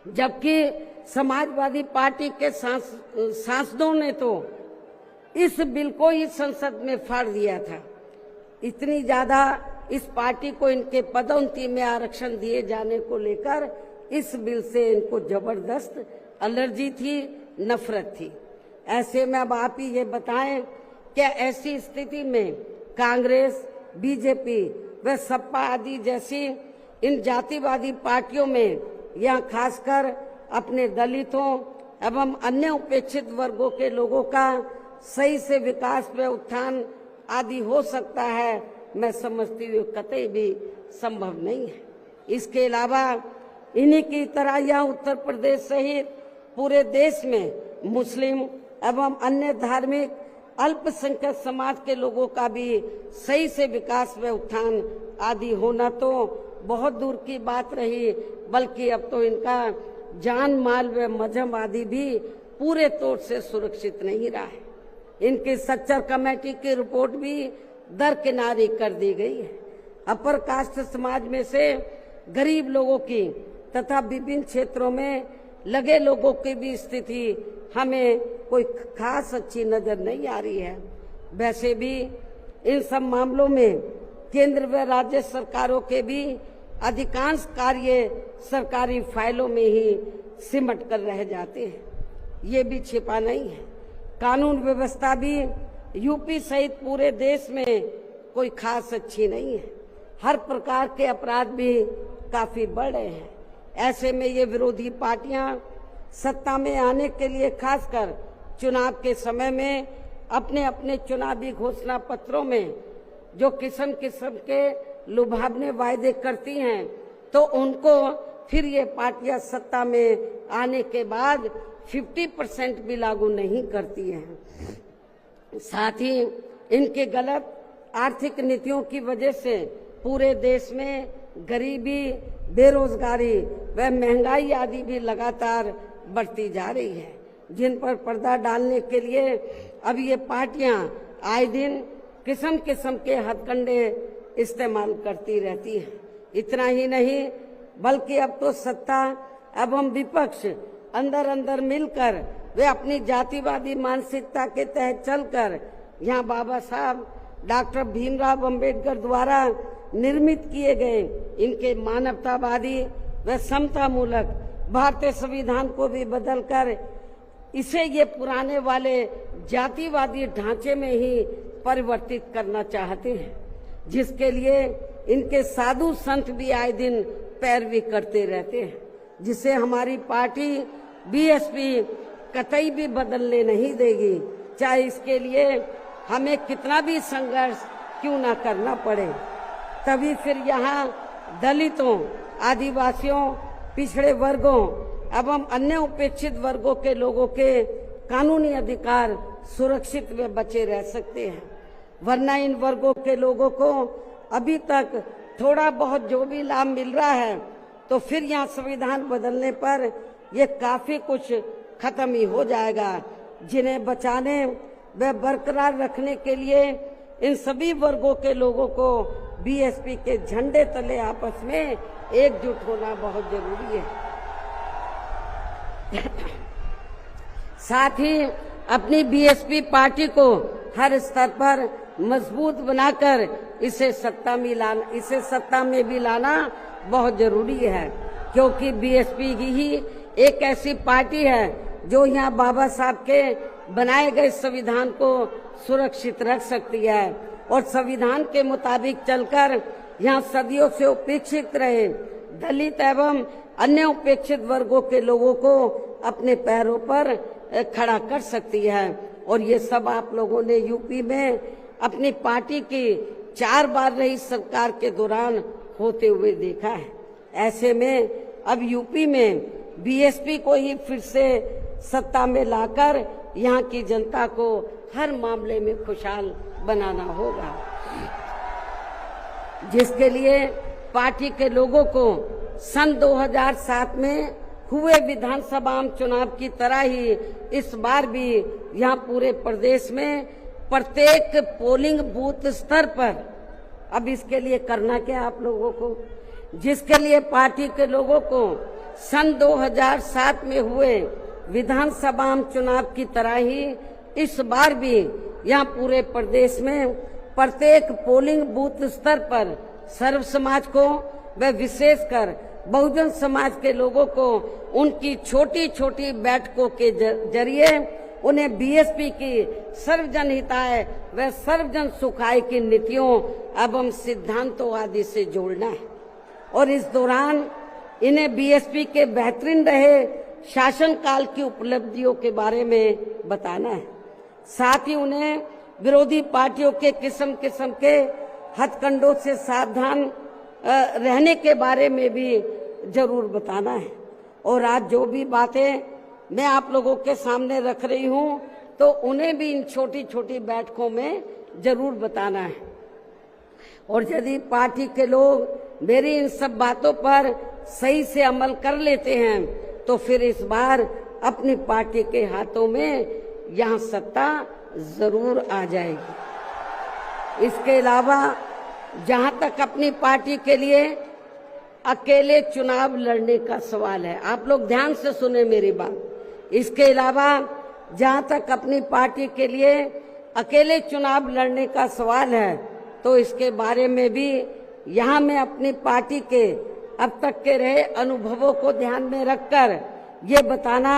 जबकि समाजवादी पार्टी के सांसदों ने तो इस बिल को ही संसद में फाड़ दिया था। इतनी ज्यादा इस पार्टी को इनके पदोन्नति में आरक्षण दिए जाने को लेकर इस बिल से इनको जबरदस्त एलर्जी थी, नफरत थी। ऐसे में अब आप ही ये बताएं, क्या ऐसी स्थिति में कांग्रेस, बीजेपी व सपा आदि जैसी इन जातिवादी पार्टियों में या खासकर अपने दलितों एवं अन्य उपेक्षित वर्गों के लोगों का सही से विकास व उत्थान आदि हो सकता है? मैं समझती हूँ कतई भी संभव नहीं है। इसके अलावा इन्हीं की तरह यहाँ उत्तर प्रदेश सहित पूरे देश में मुस्लिम एवं अन्य धार्मिक अल्पसंख्यक समाज के लोगों का भी सही से विकास व उत्थान आदि होना तो बहुत दूर की बात रही, बल्कि अब तो इनका जान माल व मजहब आदि भी पूरे तौर से सुरक्षित नहीं रहा है। इनकी सच्चर कमेटी की रिपोर्ट भी दरकिनारी कर दी गई है। अपर कास्ट समाज में से गरीब लोगों की तथा विभिन्न क्षेत्रों में लगे लोगों की भी स्थिति हमें कोई खास अच्छी नजर नहीं आ रही है। वैसे भी इन सब मामलों में केंद्र व राज्य सरकारों के भी अधिकांश कार्य सरकारी फाइलों में ही सिमट कर रह जाते हैं, ये भी छिपा नहीं है। कानून व्यवस्था भी यूपी सहित पूरे देश में कोई खास अच्छी नहीं है। हर प्रकार के अपराध भी काफी बढ़ रहे हैं। ऐसे में ये विरोधी पार्टियां सत्ता में आने के लिए खासकर चुनाव के समय में अपने अपने चुनावी घोषणा पत्रों में जो किस्म किस्म के लुभावने वायदे करती हैं, तो उनको फिर ये पार्टियां सत्ता में आने के बाद 50% भी लागू नहीं करती हैं। साथ ही इनके गलत आर्थिक नीतियों की वजह से पूरे देश में गरीबी, बेरोजगारी व महंगाई आदि भी लगातार बढ़ती जा रही है, जिन पर पर्दा डालने के लिए अब ये पार्टियां आए दिन किस्म किस्म के हथकंडे इस्तेमाल करती रहती हैं। इतना ही नहीं, बल्कि अब तो सत्ता एवं विपक्ष अंदर अंदर मिलकर वे अपनी जातिवादी मानसिकता के तहत चलकर यहाँ बाबा साहब डॉक्टर भीमराव अंबेडकर द्वारा निर्मित किए गए इनके मानवतावादी व समतामूलक भारतीय संविधान को भी बदलकर इसे ये पुराने वाले जातिवादी ढांचे में ही परिवर्तित करना चाहते हैं, जिसके लिए इनके साधु संत भी आए दिन पैरवी करते रहते हैं, जिसे हमारी पार्टी बीएसपी कतई भी बदलने नहीं देगी, चाहे इसके लिए हमें कितना भी संघर्ष क्यों ना करना पड़े। तभी फिर यहाँ दलितों, आदिवासियों, पिछड़े वर्गों एवं अन्य उपेक्षित वर्गों के लोगों के कानूनी अधिकार सुरक्षित व बचे रह सकते हैं। वरना इन वर्गों के लोगों को अभी तक थोड़ा बहुत जो भी लाभ मिल रहा है, तो फिर यहाँ संविधान बदलने पर ये काफी कुछ खत्म ही हो जाएगा, जिन्हें बचाने व बरकरार रखने के लिए इन सभी वर्गों के लोगों को बीएसपी के झंडे तले आपस में एकजुट होना बहुत जरूरी है। साथ ही अपनी बीएसपी पार्टी को हर स्तर पर मजबूत बनाकर इसे सत्ता में भी लाना बहुत जरूरी है, क्योंकि बीएसपी ही एक ऐसी पार्टी है जो यहाँ बाबा साहब के बनाए गए संविधान को सुरक्षित रख सकती है और संविधान के मुताबिक चलकर यहाँ सदियों से उपेक्षित रहे दलित एवं अन्य उपेक्षित वर्गों के लोगों को अपने पैरों पर खड़ा कर सकती है। और ये सब आप लोगों ने यूपी में अपनी पार्टी की 4 बार रही सरकार के दौरान होते हुए देखा है। ऐसे में अब यूपी में बीएसपी को ही फिर से सत्ता में लाकर यहाँ की जनता को हर मामले में खुशहाल बनाना होगा, जिसके लिए पार्टी के लोगों को सन 2007 में हुए विधानसभा चुनाव की तरह ही इस बार भी यहाँ पूरे प्रदेश में प्रत्येक पोलिंग बूथ स्तर पर अब इसके लिए करना क्या आप लोगों को, जिसके लिए पार्टी के लोगों को सन 2007 में हुए विधानसभा चुनाव की तरह ही इस बार भी यहाँ पूरे प्रदेश में प्रत्येक पोलिंग बूथ स्तर पर सर्व समाज को व विशेषकर बहुजन समाज के लोगों को उनकी छोटी छोटी बैठकों के जरिए उन्हें बीएसपी की सर्वजन हिताय व सर्वजन सुखाय की नीतियों एवं सिद्धांतों आदि से जोड़ना है और इस दौरान इन्हें बीएसपी के बेहतरीन रहे शासनकाल की उपलब्धियों के बारे में बताना है। साथ ही उन्हें विरोधी पार्टियों के किस्म किस्म के हथकंडों से सावधान रहने के बारे में भी जरूर बताना है। और आज जो भी बातें मैं आप लोगों के सामने रख रही हूं तो उन्हें भी इन छोटी छोटी बैठकों में जरूर बताना है। और यदि पार्टी के लोग मेरी इन सब बातों पर सही से अमल कर लेते हैं तो फिर इस बार अपनी पार्टी के हाथों में यहाँ सत्ता जरूर आ जाएगी। इसके अलावा जहाँ तक अपनी पार्टी के लिए अकेले चुनाव लड़ने का सवाल है, आप लोग ध्यान से सुने मेरी बात। इसके अलावा जहाँ तक अपनी पार्टी के लिए अकेले चुनाव लड़ने का सवाल है तो इसके बारे में भी यहाँ मैं अपनी पार्टी के अब तक के रहे अनुभवों को ध्यान में रखकर ये बताना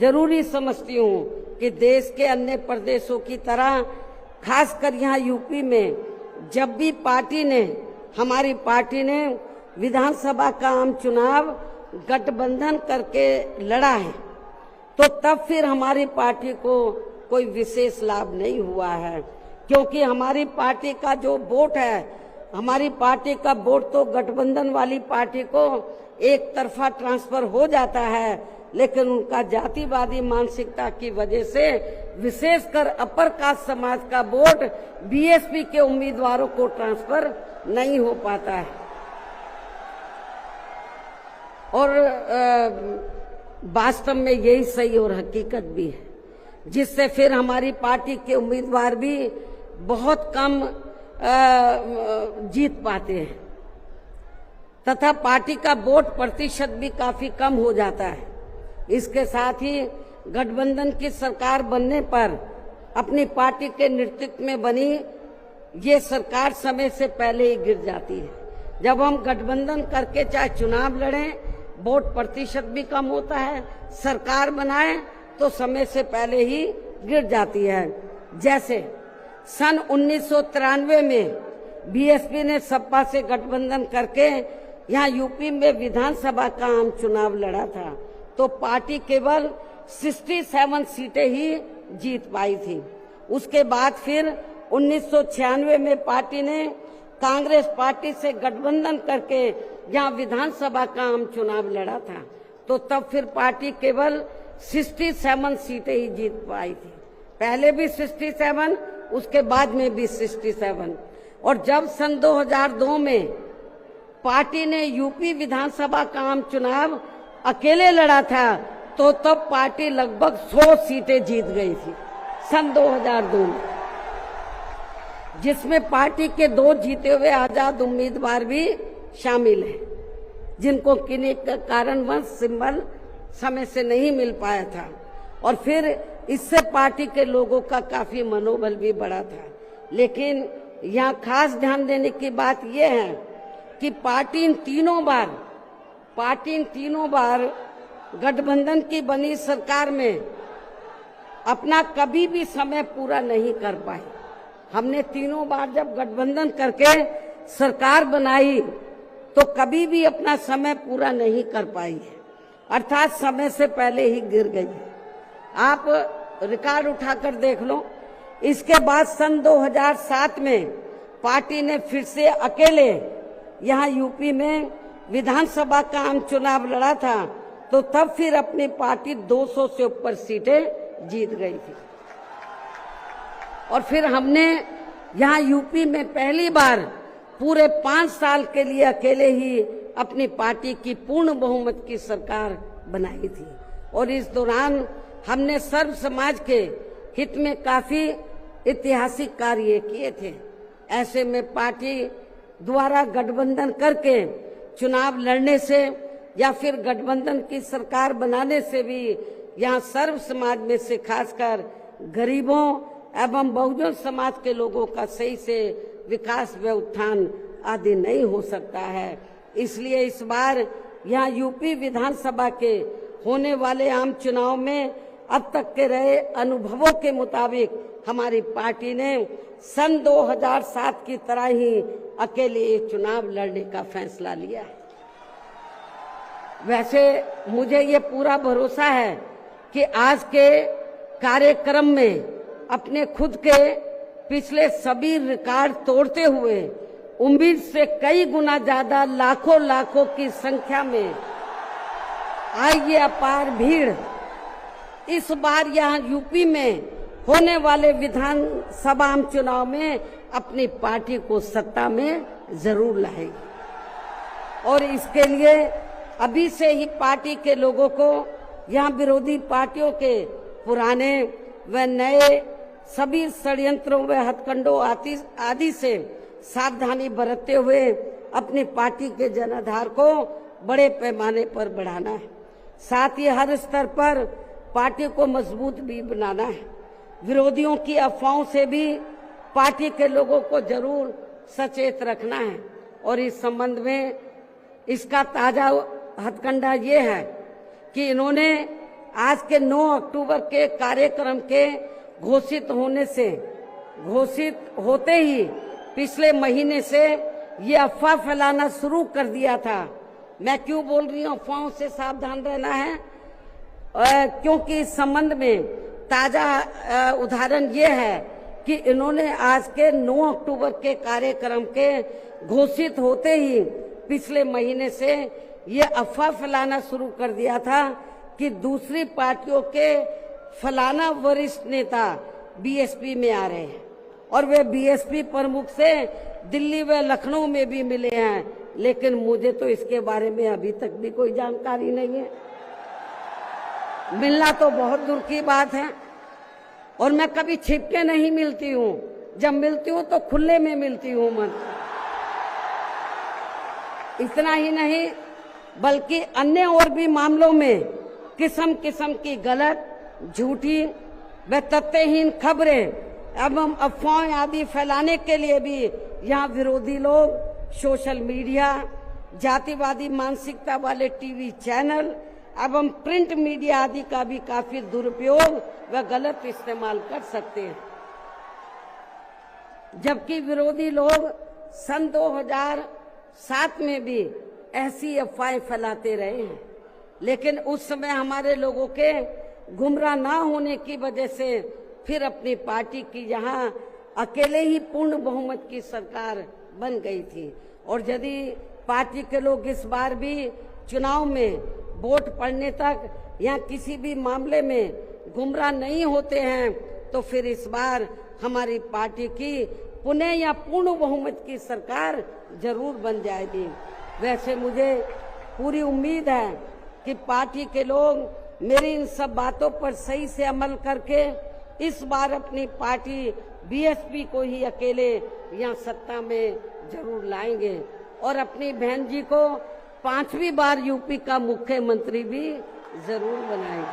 जरूरी समझती हूँ कि देश के अन्य प्रदेशों की तरह खासकर यहाँ यूपी में जब भी हमारी पार्टी ने विधानसभा का आम चुनाव गठबंधन करके लड़ा है तो तब फिर हमारी पार्टी को कोई विशेष लाभ नहीं हुआ है, क्योंकि हमारी पार्टी का जो वोट है, हमारी पार्टी का वोट तो गठबंधन वाली पार्टी को एक तरफा ट्रांसफर हो जाता है, लेकिन उनका जातिवादी मानसिकता की वजह से विशेषकर अपर कास्ट समाज का वोट बीएसपी के उम्मीदवारों को ट्रांसफर नहीं हो पाता है। और वास्तव में यही सही और हकीकत भी है, जिससे फिर हमारी पार्टी के उम्मीदवार भी बहुत कम जीत पाते हैं तथा पार्टी का वोट प्रतिशत भी काफी कम हो जाता है। इसके साथ ही गठबंधन की सरकार बनने पर अपनी पार्टी के नेतृत्व में बनी ये सरकार समय से पहले ही गिर जाती है। जब हम गठबंधन करके चाहे चुनाव लड़ें, वोट प्रतिशत भी कम होता है, सरकार बनाए तो समय से पहले ही गिर जाती है। जैसे सन 1993 में बीएसपी ने सपा से गठबंधन करके यहाँ यूपी में विधानसभा का आम चुनाव लड़ा था तो पार्टी केवल 67 सीटें ही जीत पाई थी। उसके बाद फिर 1996 में पार्टी ने कांग्रेस पार्टी से गठबंधन करके यहाँ विधानसभा का आम चुनाव लड़ा था तो तब फिर पार्टी केवल 67 सीटें ही जीत पाई थी। पहले भी 67, उसके बाद में भी 67। और जब सन 2002 में पार्टी ने यूपी विधानसभा का आम चुनाव अकेले लड़ा था तो तब पार्टी लगभग 100 सीटें जीत गई थी सन 2002 में, जिसमें पार्टी के 2 जीते हुए आजाद उम्मीदवार भी शामिल हैं, जिनको किन्हीं कारणवश सिंबल समय से नहीं मिल पाया था। और फिर इससे पार्टी के लोगों का काफी मनोबल भी बढ़ा था। लेकिन यहाँ खास ध्यान देने की बात यह है कि पार्टी इन तीनों बार गठबंधन की बनी सरकार में अपना कभी भी समय पूरा नहीं कर पाई। हमने तीनों बार जब गठबंधन करके सरकार बनाई तो कभी भी अपना समय पूरा नहीं कर पाई है, अर्थात समय से पहले ही गिर गई। आप रिकॉर्ड उठाकर देख लो। इसके बाद सन 2007 में पार्टी ने फिर से अकेले यहाँ यूपी में विधानसभा का आम चुनाव लड़ा था तो तब फिर अपनी पार्टी 200 से ऊपर सीटें जीत गई थी। और फिर हमने यहाँ यूपी में पहली बार पूरे 5 साल के लिए अकेले ही अपनी पार्टी की पूर्ण बहुमत की सरकार बनाई थी। और इस दौरान हमने सर्व समाज के हित में काफी ऐतिहासिक कार्य किए थे। ऐसे में पार्टी द्वारा गठबंधन करके चुनाव लड़ने से या फिर गठबंधन की सरकार बनाने से भी यहाँ सर्व समाज में से खासकर गरीबों एवं बहुजन समाज के लोगों का सही से विकास व उत्थान आदि नहीं हो सकता है। इसलिए इस बार यहाँ यूपी विधानसभा के होने वाले आम चुनाव में अब तक के रहे अनुभवों के मुताबिक हमारी पार्टी ने सन 2007 की तरह ही अकेले ये चुनाव लड़ने का फैसला लिया है। वैसे मुझे ये पूरा भरोसा है कि आज के कार्यक्रम में अपने खुद के पिछले सभी रिकॉर्ड तोड़ते हुए उम्मीद से कई गुना ज्यादा लाखों की संख्या में आई ये अपार भीड़ इस बार यहाँ यूपी में होने वाले विधानसभा आम चुनाव में अपनी पार्टी को सत्ता में जरूर लाएगी। और इसके लिए अभी से ही पार्टी के लोगों को यहाँ विरोधी पार्टियों के पुराने व नए सभी षड्यंत्रों व हथकंडों आदि से सावधानी बरतते हुए अपनी पार्टी के जनाधार को बड़े पैमाने पर बढ़ाना है। साथ ही हर स्तर पर पार्टी को मजबूत भी बनाना है। विरोधियों की अफवाहों से भी पार्टी के लोगों को जरूर सचेत रखना है। और इस संबंध में इसका ताजा हथकंडा ये है कि इन्होंने आज के 9 अक्टूबर के कार्यक्रम के घोषित होते ही पिछले महीने से ये अफवाह फैलाना शुरू कर दिया था। मैं क्यों बोल रही हूँ अफवाहों से सावधान रहना है, क्योंकि इस संबंध में ताजा उदाहरण ये है कि इन्होंने आज के 9 अक्टूबर के कार्यक्रम के घोषित होते ही पिछले महीने से ये अफवाह फैलाना शुरू कर दिया था कि दूसरी पार्टियों के फलाना वरिष्ठ नेता बीएसपी में आ रहे हैं और वे बीएसपी प्रमुख से दिल्ली व लखनऊ में भी मिले हैं, लेकिन मुझे तो इसके बारे में अभी तक भी कोई जानकारी नहीं है। मिलना तो बहुत दूर की बात है और मैं कभी छिप के नहीं मिलती हूँ, जब मिलती हूँ तो खुले में मिलती हूँ मन। इतना ही नहीं बल्कि अन्य और भी मामलों में किस्म किस्म की गलत, झूठी व तथ्यहीन खबरें एवं अफवाहें आदि फैलाने के लिए भी यहाँ विरोधी लोग सोशल मीडिया, जातिवादी मानसिकता वाले टीवी चैनल एवं प्रिंट मीडिया आदि का भी काफी दुरुपयोग व गलत इस्तेमाल कर सकते हैं। जबकि विरोधी लोग सन 2007 में भी ऐसी अफवाहें फैलाते रहे हैं, लेकिन उस समय हमारे लोगों के गुमराह ना होने की वजह से फिर अपनी पार्टी की यहाँ अकेले ही पूर्ण बहुमत की सरकार बन गई थी। और यदि पार्टी के लोग इस बार भी चुनाव में वोट पड़ने तक या किसी भी मामले में गुमराह नहीं होते हैं तो फिर इस बार हमारी पार्टी की पुनः या पूर्ण बहुमत की सरकार जरूर बन जाएगी। वैसे मुझे पूरी उम्मीद है कि पार्टी के लोग मेरी इन सब बातों पर सही से अमल करके इस बार अपनी पार्टी बीएसपी को ही अकेले यहाँ सत्ता में जरूर लाएंगे और अपनी बहन जी को 5वीं बार यूपी का मुख्यमंत्री भी जरूर बनाएंगे।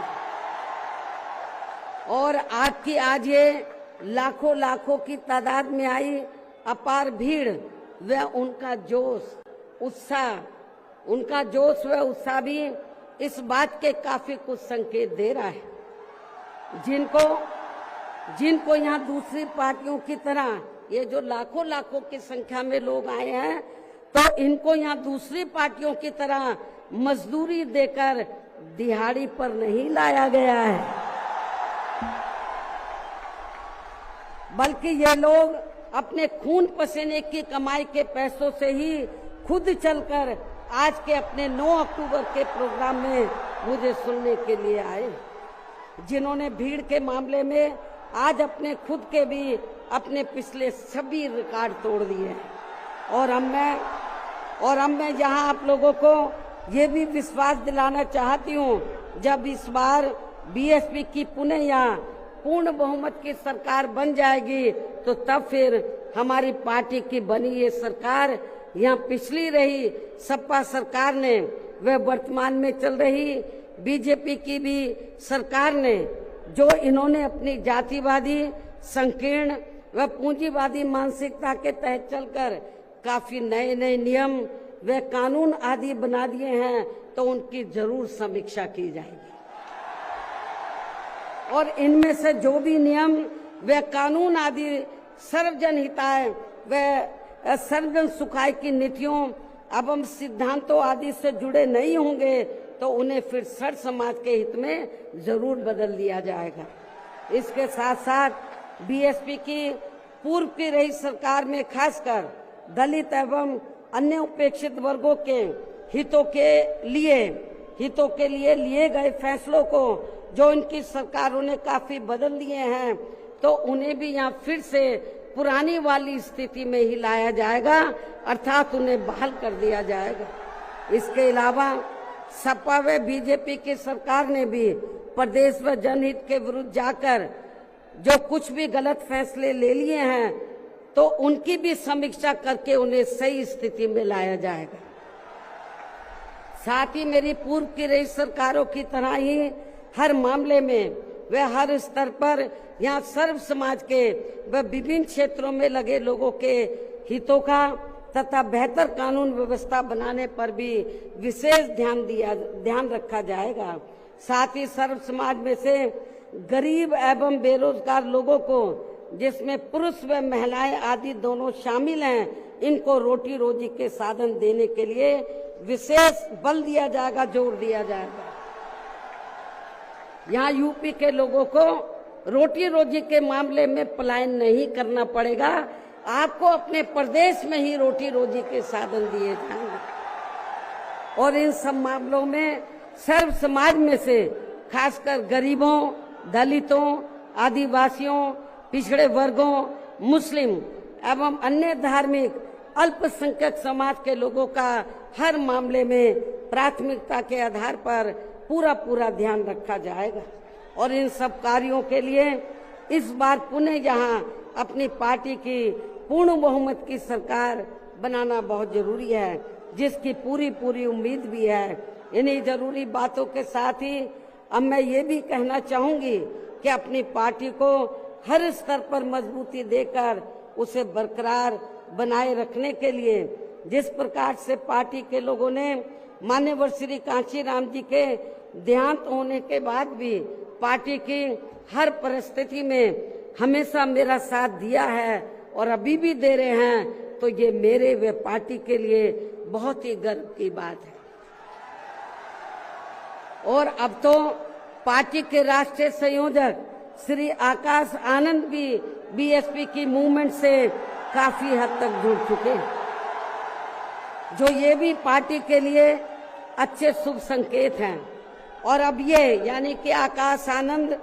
और आज ये लाखों की तादाद में आई अपार भीड़ व उनका जोश उत्साह भी इस बात के काफी कुछ संकेत दे रहा है। जिनको यहाँ दूसरी पार्टियों की तरह ये जो लाखों की संख्या में लोग आए हैं तो इनको यहाँ दूसरी पार्टियों की तरह मजदूरी देकर दिहाड़ी पर नहीं लाया गया है, बल्कि ये लोग अपने खून पसीने की कमाई के पैसों से ही खुद चलकर आज के अपने 9 अक्टूबर के प्रोग्राम में मुझे सुनने के लिए आए, जिन्होंने भीड़ के मामले में आज अपने खुद के भी अपने पिछले सभी रिकॉर्ड तोड़ दिए। और अब मैं यहाँ आप लोगों को ये भी विश्वास दिलाना चाहती हूँ, जब इस बार बीएसपी की पुनः यहाँ पूर्ण बहुमत की सरकार बन जाएगी तो तब फिर हमारी पार्टी की बनी ये सरकार यहाँ पिछली रही सपा सरकार ने व वर्तमान में चल रही बीजेपी की भी सरकार ने जो इन्होंने अपनी जातिवादी, संकीर्ण व पूंजीवादी मानसिकता के तहत चलकर काफी नए नए नियम व कानून आदि बना दिए हैं, तो उनकी जरूर समीक्षा की जाएगी। और इनमें से जो भी नियम व कानून आदि सर्वजन हिताय व सर्वजन सुखाय की नीतियों एवं सिद्धांतों आदि से जुड़े नहीं होंगे, तो उन्हें फिर सर समाज के हित में जरूर बदल दिया जाएगा। इसके साथ साथ बीएसपी की पूर्व की रही सरकार में खासकर दलित एवं अन्य उपेक्षित वर्गों के हितों के लिए लिए गए फैसलों को जो इनकी सरकारों ने काफी बदल दिए हैं, तो उन्हें भी यहाँ फिर से पुरानी वाली स्थिति में ही लाया जाएगा, अर्थात उन्हें बहाल कर दिया जाएगा। इसके अलावा सपा व बीजेपी की सरकार ने भी प्रदेश व जनहित के विरुद्ध जाकर जो कुछ भी गलत फैसले ले लिए हैं, तो उनकी भी समीक्षा करके उन्हें सही स्थिति में लाया जाएगा। साथ ही मेरी पूर्व की रही सरकारों की तरह ही हर मामले में व हर स्तर पर यहाँ सर्व समाज के व विभिन्न क्षेत्रों में लगे लोगों के हितों का तथा बेहतर कानून व्यवस्था बनाने पर भी विशेष ध्यान रखा जाएगा। साथ ही सर्व समाज में से गरीब एवं बेरोजगार लोगों को, जिसमें पुरुष व महिलाएं आदि दोनों शामिल हैं, इनको रोटी रोजी के साधन देने के लिए विशेष बल दिया जाएगा, जोर दिया जाएगा। यहाँ यूपी के लोगों को रोटी रोजी के मामले में पलायन नहीं करना पड़ेगा, आपको अपने प्रदेश में ही रोटी रोजी के साधन दिए जाएंगे। और इन सब मामलों में सर्व समाज में से खासकर गरीबों, दलितों, आदिवासियों, पिछड़े वर्गों, मुस्लिम एवं अन्य धार्मिक अल्पसंख्यक समाज के लोगों का हर मामले में प्राथमिकता के आधार पर पूरा ध्यान रखा जाएगा। और इन सब कार्यों के लिए इस बार पुनः यहाँ अपनी पार्टी की पूर्ण बहुमत की सरकार बनाना बहुत जरूरी है, जिसकी पूरी उम्मीद भी है। इन्हीं जरूरी बातों के साथ ही अब मैं ये भी कहना चाहूंगी कि अपनी पार्टी को हर स्तर पर मजबूती देकर उसे बरकरार बनाए रखने के लिए जिस प्रकार से पार्टी के लोगों ने माननीय श्री कांशीराम जी के देहांत होने के बाद भी पार्टी की हर परिस्थिति में हमेशा मेरा साथ दिया है और अभी भी दे रहे हैं, तो ये मेरे व पार्टी के लिए बहुत ही गर्व की बात है। और अब तो पार्टी के राष्ट्रीय संयोजक श्री आकाश आनंद भी बीएसपी की मूवमेंट से काफी हद तक जुड़ चुके हैं, जो ये भी पार्टी के लिए अच्छे शुभ संकेत हैं। और अब ये यानी कि आकाश आनंद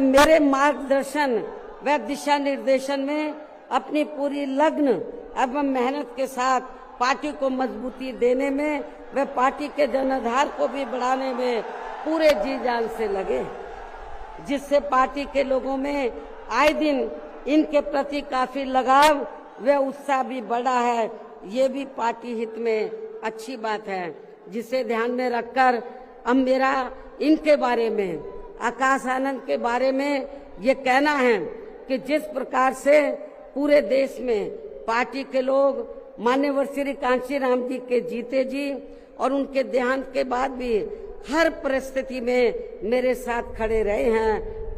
मेरे मार्गदर्शन व दिशा निर्देशन में अपनी पूरी लगन एवं मेहनत के साथ पार्टी को मजबूती देने में व पार्टी के जनाधार को भी बढ़ाने में पूरे जी जान से लगे, जिससे पार्टी के लोगों में आए दिन इनके प्रति काफी लगाव व उत्साह भी बढ़ा है। ये भी पार्टी हित में अच्छी बात है, जिसे ध्यान में रखकर अब मेरा इनके बारे में, आकाश आनंद के बारे में ये कहना है कि जिस प्रकार से पूरे देश में पार्टी के लोग माननीय श्री कांशीराम जी के जीते जी और उनके देहांत के बाद भी हर परिस्थिति में मेरे साथ खड़े रहे हैं,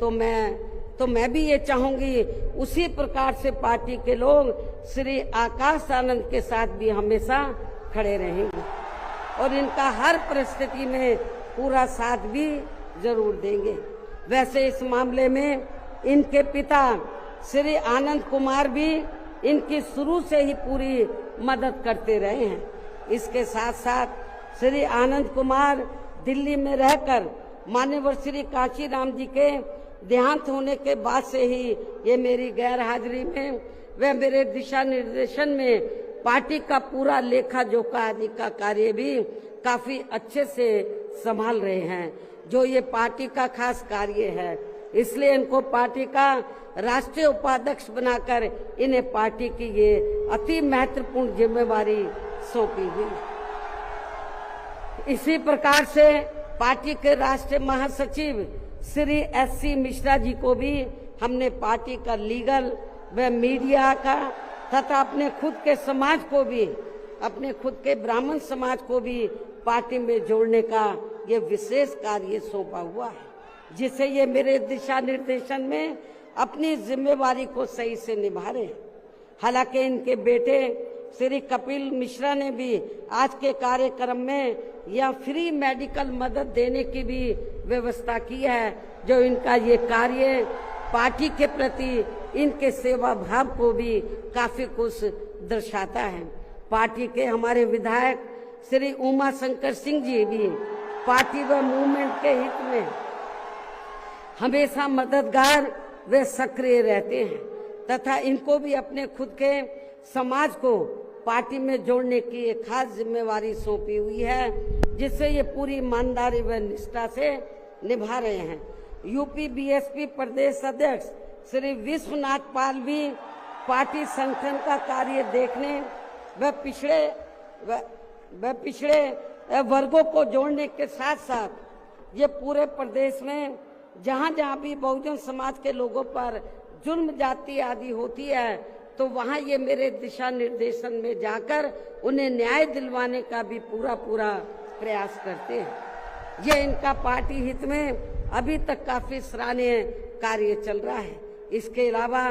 तो मैं भी ये चाहूंगी उसी प्रकार से पार्टी के लोग श्री आकाश आनंद के साथ भी हमेशा खड़े रहेंगे और इनका हर परिस्थिति में पूरा साथ भी जरूर देंगे। वैसे इस मामले में इनके पिता श्री आनंद कुमार भी इनकी शुरू से ही पूरी मदद करते रहे हैं। इसके साथ साथ श्री आनंद कुमार दिल्ली में रहकर माननीय श्री कांशीराम जी के देहांत होने के बाद से ही ये मेरी गैर हाजिरी में व मेरे दिशा निर्देशन में पार्टी का पूरा लेखा जोखा आदि का कार्य भी काफी अच्छे से संभाल रहे हैं। जो ये पार्टी का खास कार्य है, इसलिए इनको पार्टी का राष्ट्रीय उपाध्यक्ष बनाकर इन्हें पार्टी की ये अति महत्वपूर्ण जिम्मेवारी सौंपी हुई। इसी प्रकार से पार्टी के राष्ट्रीय महासचिव श्री SC मिश्रा जी को भी हमने पार्टी का लीगल व मीडिया का तथा अपने खुद के समाज को भी, अपने खुद के ब्राह्मण समाज को भी पार्टी में जोड़ने का ये विशेष कार्य सौंपा हुआ है, जिसे ये मेरे दिशा निर्देशन में अपनी जिम्मेवारी को सही से निभा रहे हैं। हालांकि इनके बेटे श्री कपिल मिश्रा ने भी आज के कार्यक्रम में यह फ्री मेडिकल मदद देने की भी व्यवस्था की है, जो इनका ये कार्य पार्टी के प्रति इनके सेवा भाव को भी काफी कुछ दर्शाता है। पार्टी के हमारे विधायक श्री उमा शंकर सिंह जी भी पार्टी व मूवमेंट के हित में हमेशा मददगार व सक्रिय रहते हैं तथा इनको भी अपने खुद के समाज को पार्टी में जोड़ने की एक खास जिम्मेवारी सौंपी हुई है, जिससे ये पूरी ईमानदारी व निष्ठा से निभा रहे हैं। यूपी BSP प्रदेश अध्यक्ष श्री विश्वनाथ पाल भी पार्टी संगठन का कार्य देखने व पिछड़े वर्गों को जोड़ने के साथ साथ ये पूरे प्रदेश में जहां भी बहुजन समाज के लोगों पर जुल्म जाति आदि होती है, तो वहां ये मेरे दिशा निर्देशन में जाकर उन्हें न्याय दिलवाने का भी पूरा प्रयास करते हैं। ये इनका पार्टी हित में अभी तक काफी सराहनीय कार्य चल रहा है। इसके अलावा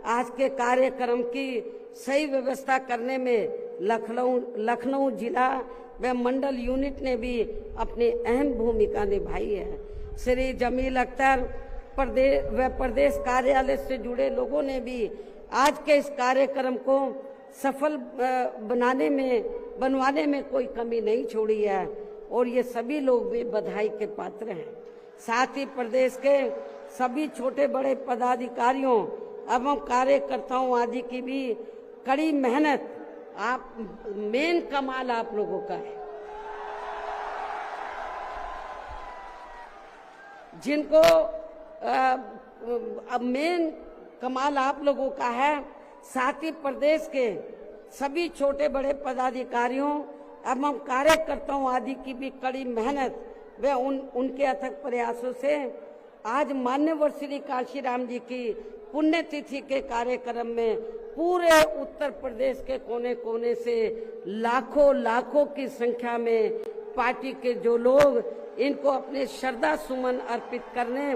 आज के कार्यक्रम की सही व्यवस्था करने में लखनऊ जिला व मंडल यूनिट ने भी अपनी अहम भूमिका निभाई है। श्री जमील अख्तर प्रदेश कार्यालय से जुड़े लोगों ने भी आज के इस कार्यक्रम को सफल बनवाने में कोई कमी नहीं छोड़ी है और ये सभी लोग भी बधाई के पात्र हैं। साथ ही प्रदेश के सभी छोटे बड़े पदाधिकारियों एवं कार्यकर्ताओं आदि की भी कड़ी मेहनत मेन कमाल आप लोगों का है, जिनको अब मेन कमाल आप लोगों का है। साथ ही प्रदेश के सभी छोटे बड़े पदाधिकारियों एवं कार्यकर्ताओं आदि की भी कड़ी मेहनत व उनके अथक प्रयासों से आज मान्यवर श्री काशीराम जी की पुण्यतिथि के कार्यक्रम में पूरे उत्तर प्रदेश के कोने कोने से लाखों की संख्या में पार्टी के जो लोग इनको अपने श्रद्धा सुमन अर्पित करने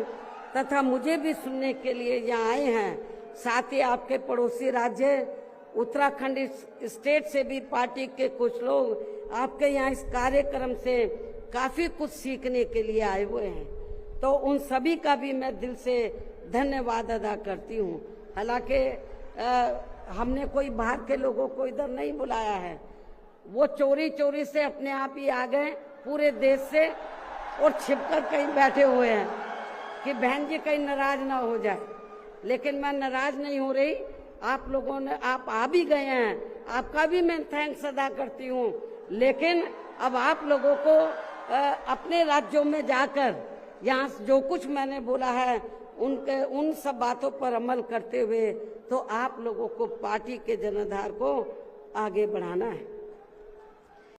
तथा मुझे भी सुनने के लिए यहाँ आए हैं। साथ ही आपके पड़ोसी राज्य उत्तराखंड स्टेट से भी पार्टी के कुछ लोग आपके यहाँ इस कार्यक्रम से काफी कुछ सीखने के लिए आए हुए हैं, तो उन सभी का भी मैं दिल से धन्यवाद अदा करती हूँ। हालांकि हमने कोई बाहर के लोगों को इधर नहीं बुलाया है, वो चोरी से अपने आप ही आ गए पूरे देश से और छिपकर कहीं बैठे हुए हैं कि बहन जी कहीं नाराज ना हो जाए। लेकिन मैं नाराज नहीं हो रही, आप लोगों ने आप आ भी गए हैं, आपका भी मैं थैंक्स अदा करती हूँ। लेकिन अब आप लोगों को अपने राज्यों में जाकर यहाँ जो कुछ मैंने बोला है उन सब बातों पर अमल करते हुए तो आप लोगों को पार्टी के जनाधार को आगे बढ़ाना है।